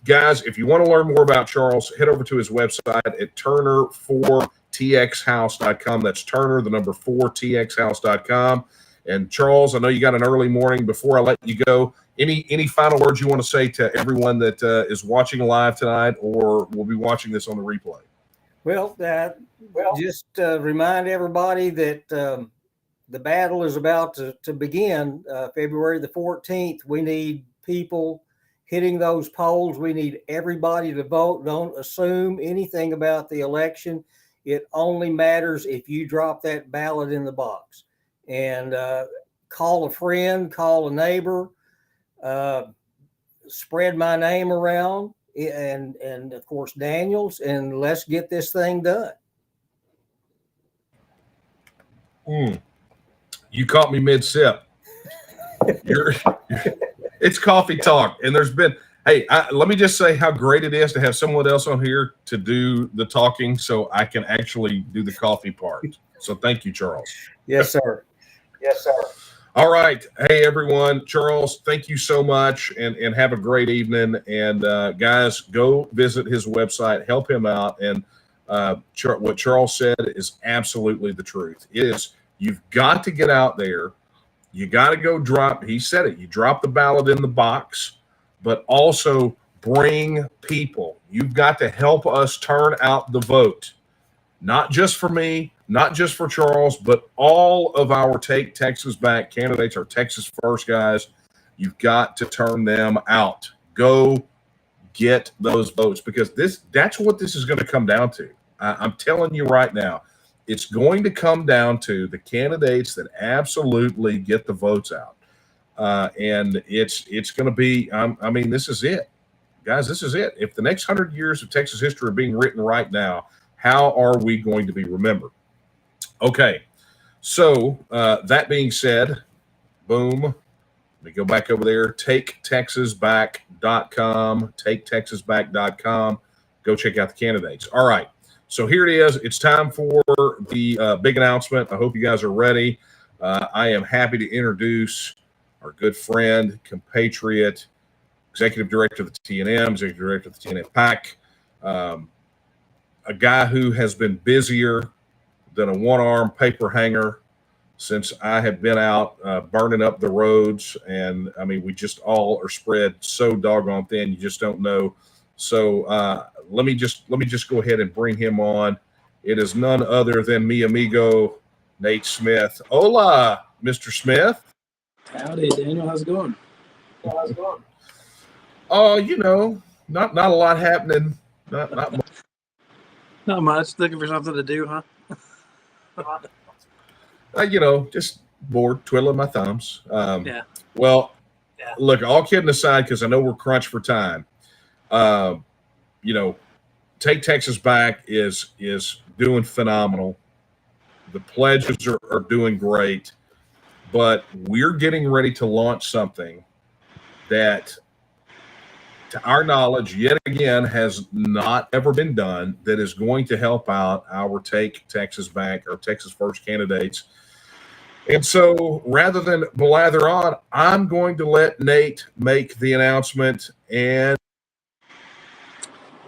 Guys, if you want to learn more about Charles, head over to his website at Turner4TXHouse.com. That's Turner, the number 4TXHouse.com. And Charles, I know you got an early morning. Before I let you go, any final words you want to say to everyone that is watching live tonight or will be watching this on the replay? Well, just remind everybody that the battle is about to begin February the 14th. We need people hitting those polls. We need everybody to vote. Don't assume anything about the election. It only matters if you drop that ballot in the box. And call a friend, call a neighbor, spread my name around, and of course Daniel's, and let's get this thing done. You caught me mid-sip. It's coffee talk, and there's been. Hey, let me just say how great it is to have someone else on here to do the talking, so I can actually do the coffee part. So thank you, Charles. Yes, sir. Yes, sir. All right. Hey, everyone. Charles, thank you so much, and have a great evening. And guys, go visit his website, help him out. And what Charles said is absolutely the truth. You've got to get out there. You got to go drop. He said it. You drop the ballot in the box, but also bring people. You've got to help us turn out the vote. Not just for me, not just for Charles, but all of our Take Texas Back candidates, our Texas First guys. You've got to turn them out. Go get those votes, because that's what this is going to come down to. I'm telling you right now, it's going to come down to the candidates that absolutely get the votes out. And it's going to be, I mean, this is it. Guys, this is it. If the next 100 years of Texas history are being written right now, how are we going to be remembered? Okay, so that being said, boom, let me go back over there, taketexasback.com, taketexasback.com. Go check out the candidates. All right, so here it is. It's time for the big announcement. I hope you guys are ready. I am happy to introduce our good friend, compatriot, executive director of the TNM, executive director of the TNM PAC, a guy who has been busier than a one-arm paper hanger since I have been out burning up the roads. And I mean, we just all are spread so doggone thin, you just don't know. So let me just go ahead and bring him on. It is none other than mi amigo, Nate Smith. Hola, Mr. Smith. Howdy, Daniel. How's it going? How's it going? Oh, you know, not a lot happening. Not much. Not much. Looking for something to do, huh? You know, just bored, twiddling my thumbs. Yeah. Well, look, all kidding aside, because I know we're crunched for time. You know, Take Texas Back is doing phenomenal. The pledges are doing great, but we're getting ready to launch something that, to our knowledge, yet again, has not ever been done, that is going to help out our Take Texas Back, our Texas First candidates. And so rather than blather on, I'm going to let Nate make the announcement. And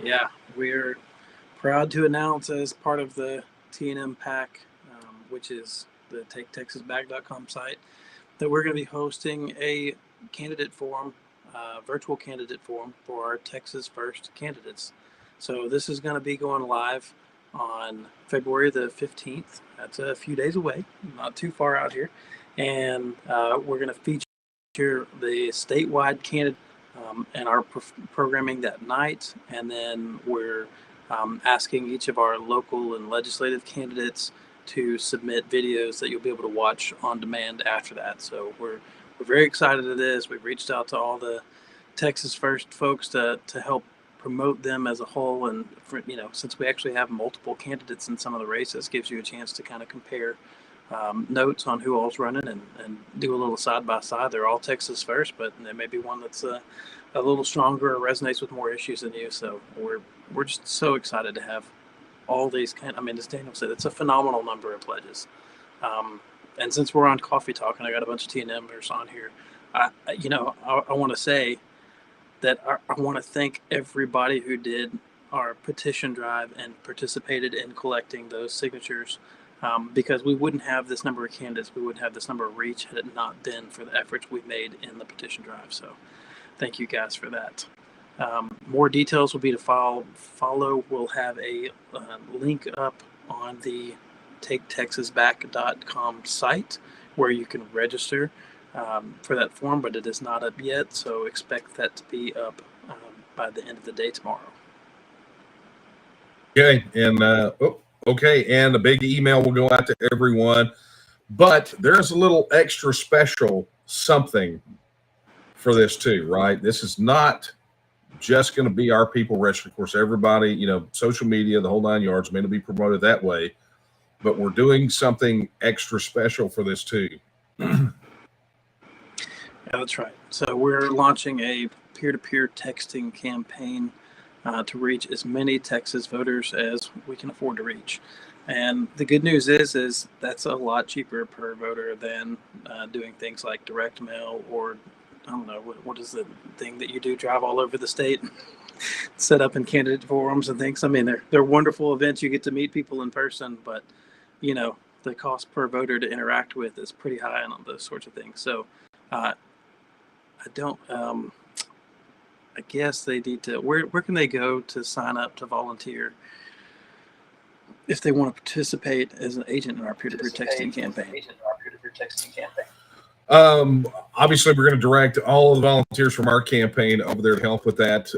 yeah, we're proud to announce, as part of the TNM PAC, which is the taketexasback.com site, that we're going to be hosting a candidate forum, virtual candidate forum for our Texas First candidates. So this is going to be going live on February the 15th. That's a few days away, not too far out here. And we're going to feature hear the statewide candidate and our programming that night, and then we're asking each of our local and legislative candidates to submit videos that you'll be able to watch on demand after that. So we're very excited to this. We've reached out to all the Texas First folks to help promote them as a whole, and since we actually have multiple candidates in some of the races, gives you a chance to kind of compare notes on who all's running and do a little side by side. They're all Texas First, but there may be one that's a little stronger or resonates with more issues than you. So we're just so excited to have all these as Daniel said, it's a phenomenal number of pledges. And since we're on Coffee Talk and I got a bunch of TNMers on here, I want to say that I want to thank everybody who did our petition drive and participated in collecting those signatures, because we wouldn't have this number of candidates, we wouldn't have this number of reach had it not been for the efforts we made in the petition drive. So thank you guys for that. More details will be to follow. We'll have a link up on the taketexasback.com site where you can register for that form, but it is not up yet, so expect that to be up by the end of the day tomorrow. Okay, and and a big email will go out to everyone, but there's a little extra special something for this too, right? This is not just going to be our people registered. Of course, everybody, social media, the whole 9 yards, may not be promoted that way, but we're doing something extra special for this too. Yeah, that's right. So we're launching a peer-to-peer texting campaign to reach as many Texas voters as we can afford to reach. And the good news is that's a lot cheaper per voter than doing things like direct mail, or I don't know, what is the thing that you do, drive all over the state, set up in candidate forums and things. I mean, they're wonderful events. You get to meet people in person, but the cost per voter to interact with is pretty high on those sorts of things. So I guess they need to, where can they go to sign up to volunteer if they want to participate as an agent in our peer-to-peer texting campaign? Obviously, we're going to direct all of the volunteers from our campaign over there to help with that.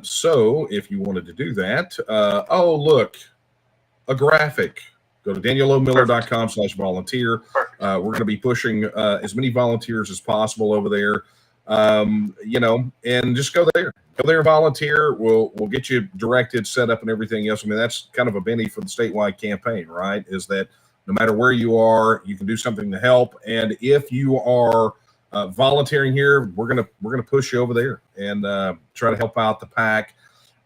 So if you wanted to do that, look, a graphic. Go to danielomiller.com/volunteer. We're going to be pushing as many volunteers as possible over there. And just go there and volunteer. We'll get you directed, set up, and everything else. I mean, that's kind of a benny for the statewide campaign, right? Is that no matter where you are, you can do something to help. And if you are volunteering here, we're gonna push you over there and try to help out the PAC,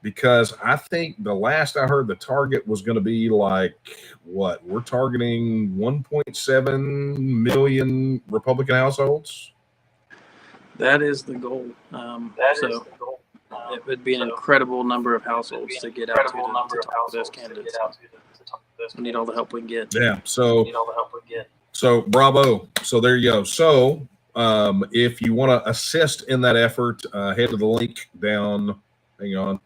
because I think the last I heard the target was going to be like what we're targeting 1.7 million Republican households. That is the goal. It would be an incredible number of households to get out to talk to those candidates. We need all the help we can get. Yeah. So bravo. So there you go. So if you want to assist in that effort, head to the link down. Hang on,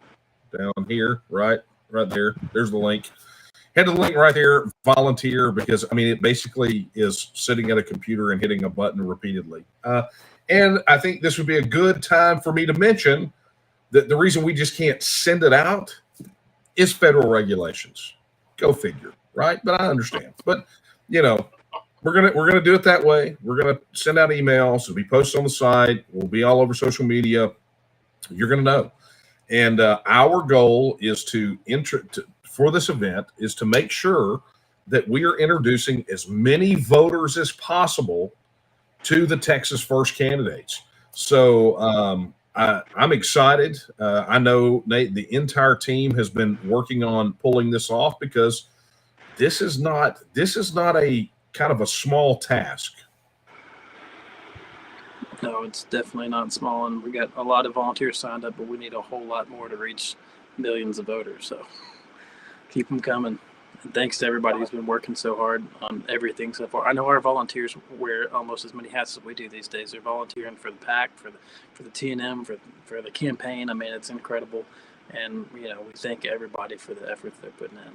down here, right there. There's the link. Head to the link right there. Volunteer, because I mean, it basically is sitting at a computer and hitting a button repeatedly. And I think this would be a good time for me to mention that the reason we just can't send it out is federal regulations. Go figure, right? But I understand. But we're gonna do it that way. We're gonna send out emails. It'll be posted on the site. We'll be all over social media. You're gonna know. And our goal is for this event is to make sure that we are introducing as many voters as possible to the Texas First candidates. So I'm excited. I know, Nate, the entire team has been working on pulling this off, because this is not a kind of a small task. No, it's definitely not small, and we got a lot of volunteers signed up, but we need a whole lot more to reach millions of voters. So keep them coming. And thanks to everybody who's been working so hard on everything so far. I know our volunteers wear almost as many hats as we do these days. They're volunteering for the PAC, for the TNM, for the campaign. I mean, it's incredible. And, we thank everybody for the efforts they're putting in.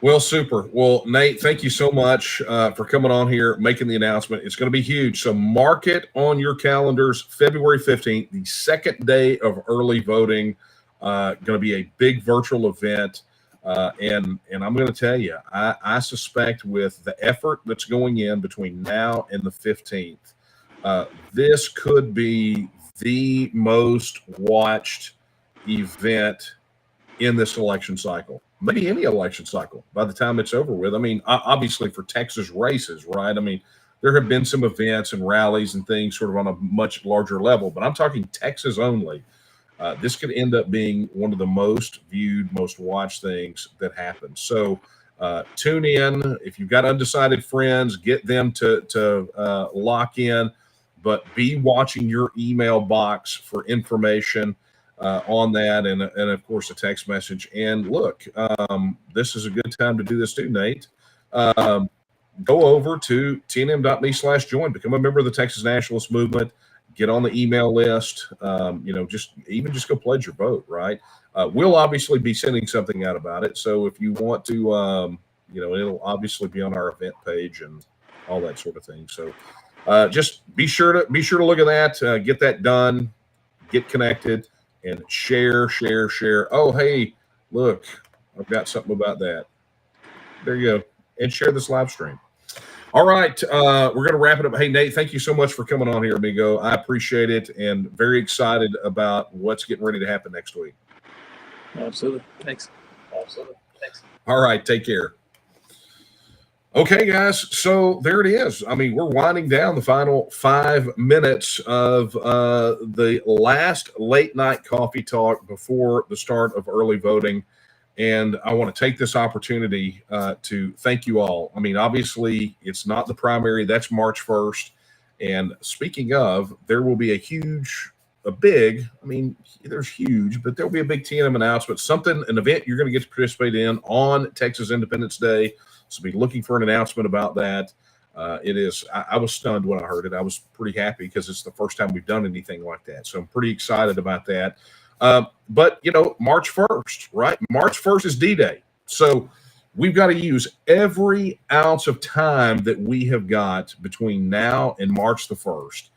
Well, super. Well, Nate, thank you so much for coming on here, making the announcement. It's going to be huge. So mark it on your calendars, February 15th, the second day of early voting. Going to be a big virtual event. And I'm going to tell you, I suspect with the effort that's going in between now and the 15th, this could be the most watched event in this election cycle, maybe any election cycle by the time it's over with. I mean, obviously for Texas races, right? I mean, there have been some events and rallies and things sort of on a much larger level, but I'm talking Texas only. This could end up being one of the most viewed, most watched things that happen. So tune in. If you've got undecided friends, get them to lock in, but be watching your email box for information on that, and of course a text message. And look, this is a good time to do this too, Nate. Go over to tnm.me/join, become a member of the Texas Nationalist movement, get on the email list. Just go pledge your vote, right? We'll obviously be sending something out about it, so if you want to, it'll obviously be on our event page and all that sort of thing. So just be sure to look at that, get that done, get connected, and share. Oh, hey, look, I've got something about that. There you go. And share this live stream. All right, we're going to wrap it up. Hey, Nate, thank you so much for coming on here, amigo. I appreciate it, and very excited about what's getting ready to happen next week. Absolutely. Thanks. All right, take care. Okay, guys, so there it is. I mean, we're winding down the final 5 minutes of the last late night coffee talk before the start of early voting. And I want to take this opportunity to thank you all. I mean, obviously, it's not the primary. That's March 1st. And speaking of, there will be there's huge, but there'll be a big TNM announcement, an event you're going to get to participate in on Texas Independence Day. So be looking for an announcement about that. I was stunned when I heard it. I was pretty happy because it's the first time we've done anything like that. So I'm pretty excited about that. But March 1st, right? March 1st is D-Day. So we've got to use every ounce of time that we have got between now and March the 1st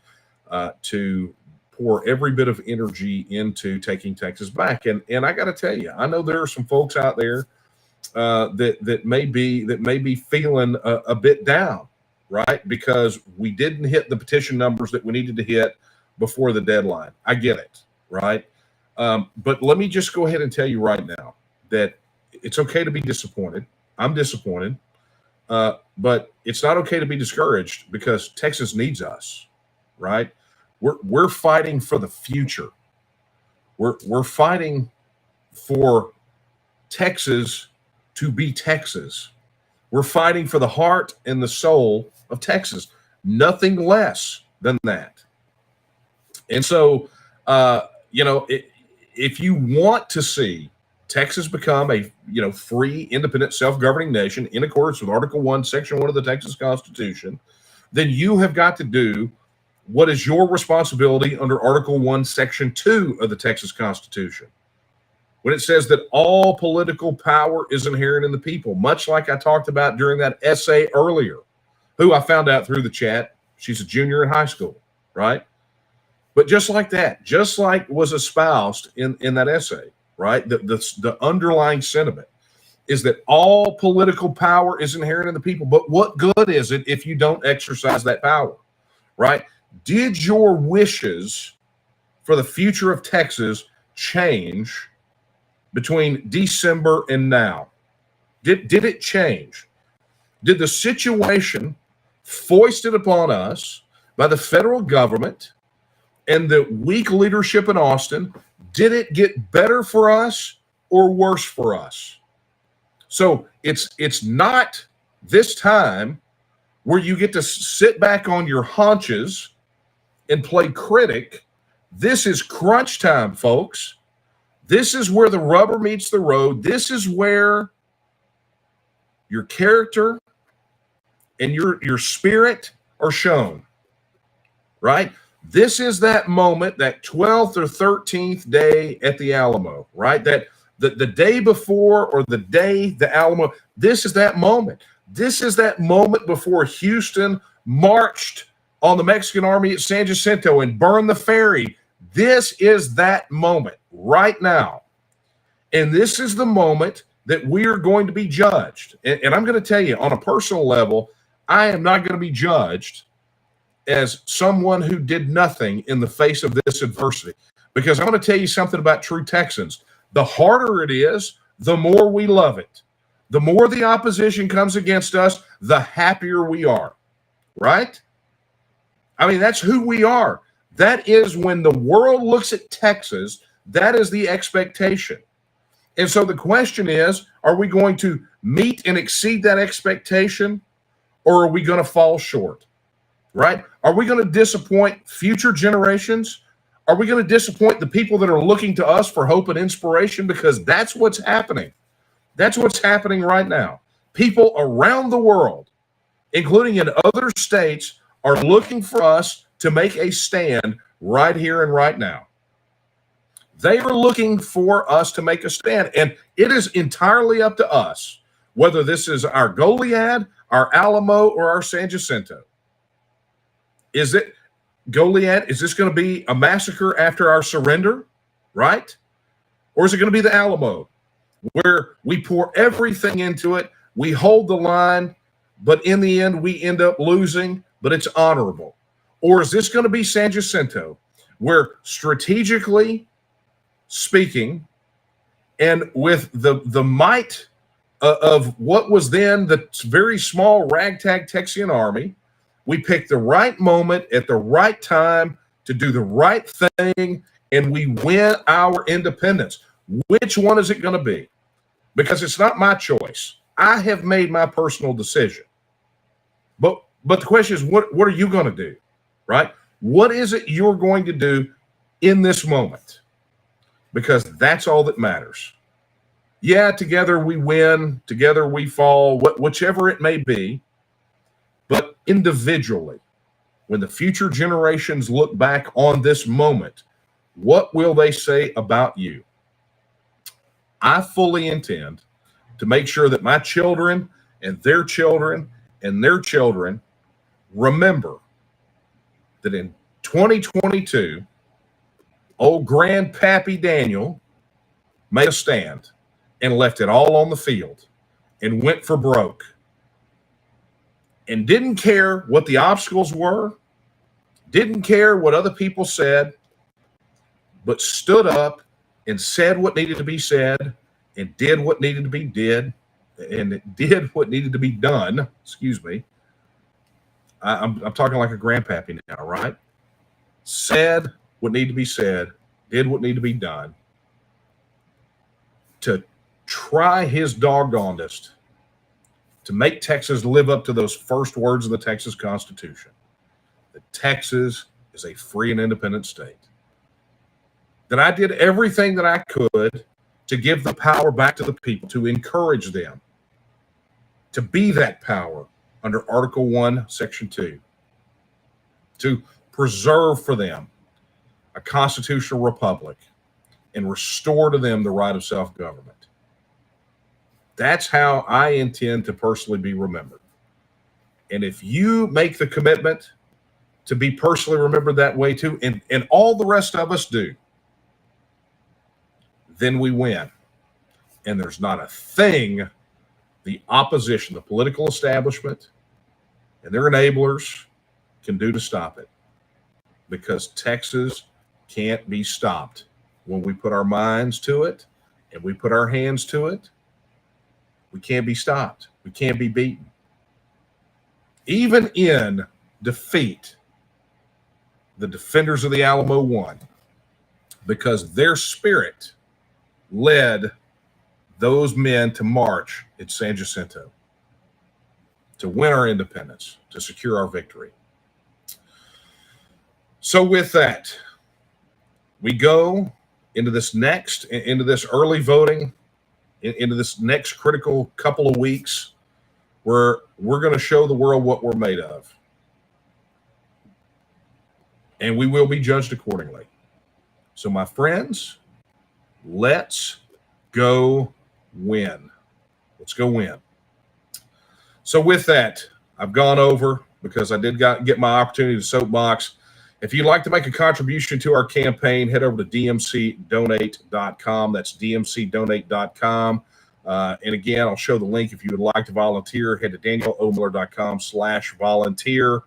to pour every bit of energy into taking Texas back. And I got to tell you, I know there are some folks out there that may be feeling a bit down, right? Because we didn't hit the petition numbers that we needed to hit before the deadline. I get it, right? But let me just go ahead and tell you right now that it's okay to be disappointed. I'm disappointed, but it's not okay to be discouraged because Texas needs us, right? We're fighting for the future. We're fighting for Texas to be Texas. We're fighting for the heart and the soul of Texas. Nothing less than that. And so, if you want to see Texas become a free, independent, self-governing nation in accordance with Article 1, Section 1 of the Texas Constitution, then you have got to do what is your responsibility under Article 1, Section 2 of the Texas Constitution, when it says that all political power is inherent in the people, much like I talked about during that essay earlier, who I found out through the chat, she's a junior in high school, right? But just like that, just like was espoused in that essay, right? The underlying sentiment is that all political power is inherent in the people. But what good is it if you don't exercise that power, right? Did your wishes for the future of Texas change between December and now? Did it change? Did the situation foisted upon us by the federal government and the weak leadership in Austin, did it get better for us or worse for us? So it's not this time where you get to sit back on your haunches and play critic. This is crunch time, folks. This is where the rubber meets the road. This is where your character and your spirit are shown, right? This is that moment, that 12th or 13th day at the Alamo, right? the day before or the day the Alamo, this is that moment. This is that moment before Houston marched on the Mexican army at San Jacinto and burned the ferry. This is that moment right now. And this is the moment that we are going to be judged. And I'm going to tell you, on a personal level, I am not going to be judged as someone who did nothing in the face of this adversity. Because I'm going to tell you something about true Texans. The harder it is, the more we love it. The more the opposition comes against us, the happier we are, right? I mean, that's who we are. That is when the world looks at Texas, that is the expectation. And so the question is, are we going to meet and exceed that expectation, or are we going to fall short, right? Are we going to disappoint future generations? Are we going to disappoint the people that are looking to us for hope and inspiration? Because that's what's happening. That's what's happening right now. People around the world, including in other states, are looking for us to make a stand right here and right now. They are looking for us to make a stand, and it is entirely up to us whether this is our Goliad, our Alamo, or our San Jacinto. Is it Goliad? Is this going to be a massacre after our surrender, right? Or is it going to be the Alamo, where we pour everything into it, we hold the line, but in the end we end up losing, but it's honorable? Or is this going to be San Jacinto, where strategically speaking, and with the might of what was then the very small ragtag Texian army, we picked the right moment at the right time to do the right thing, and we win our independence. Which one is it going to be? Because it's not my choice. I have made my personal decision. But the question is, what are you going to do, right? What is it you're going to do in this moment? Because that's all that matters. Yeah, together we win, together we fall, whichever it may be. But individually, when the future generations look back on this moment, what will they say about you? I fully intend to make sure that my children and their children and their children remember that in 2022, old Grandpappy Daniel made a stand and left it all on the field and went for broke and didn't care what the obstacles were, didn't care what other people said, but stood up and said what needed to be said and did what needed to be did and did what needed to be done. Excuse me. I'm talking like a grandpappy now, right? Said what needed to be said, did what needed to be done to try his doggonedest to make Texas live up to those first words of the Texas Constitution, that Texas is a free and independent state. That I did everything that I could to give the power back to the people, to encourage them to be that power under Article 1, Section 2, to preserve for them a constitutional republic and restore to them the right of self-government. That's how I intend to personally be remembered. And if you make the commitment to be personally remembered that way too, and all the rest of us do, then we win. And there's not a thing the opposition, the political establishment, and their enablers can do to stop it. Because Texas can't be stopped when we put our minds to it and we put our hands to it. We can't be stopped. We can't be beaten. Even in defeat, the defenders of the Alamo won because their spirit led those men to march at San Jacinto, to win our independence, to secure our victory. So with that, we go into this early voting, into this next critical couple of weeks where we're going to show the world what we're made of. And we will be judged accordingly. So my friends, let's go win. Let's go win. So with that, I've gone over because I did get my opportunity to soapbox. If you'd like to make a contribution to our campaign, head over to dmcdonate.com. That's dmcdonate.com. And again, I'll show the link if you would like to volunteer. Head to danielomiller.com/volunteer.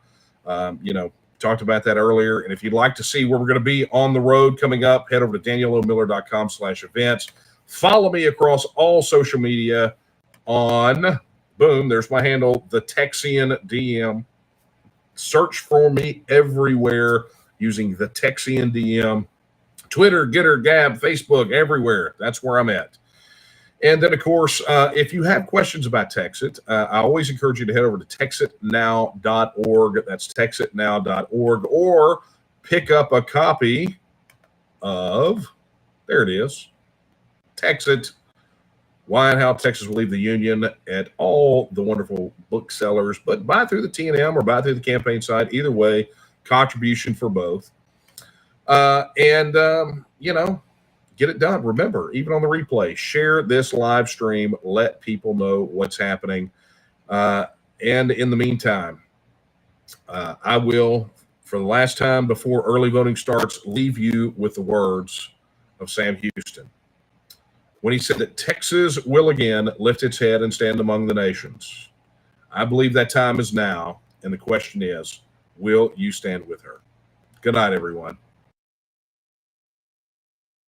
Talked about that earlier. And if you'd like to see where we're going to be on the road coming up, head over to danielomiller.com/events. Follow me across all social media on, boom, there's my handle, the Texian DM. Search for me everywhere using the Texian DM. Twitter, Getter, Gab, Facebook, everywhere. That's where I'm at. And then, of course, if you have questions about Texit, I always encourage you to head over to texitnow.org. That's texitnow.org. Or pick up a copy of, there it is, Texit, Why and How Texas Will Leave the Union at all the wonderful booksellers. But buy through the TNM or buy through the campaign site. Either way, contribution for both. Get it done. Remember, even on the replay, share this live stream. Let people know what's happening. And in the meantime, I will, for the last time before early voting starts, leave you with the words of Sam Houston when he said that Texas will again lift its head and stand among the nations. I believe that time is now, and the question is, will you stand with her? Good night, everyone.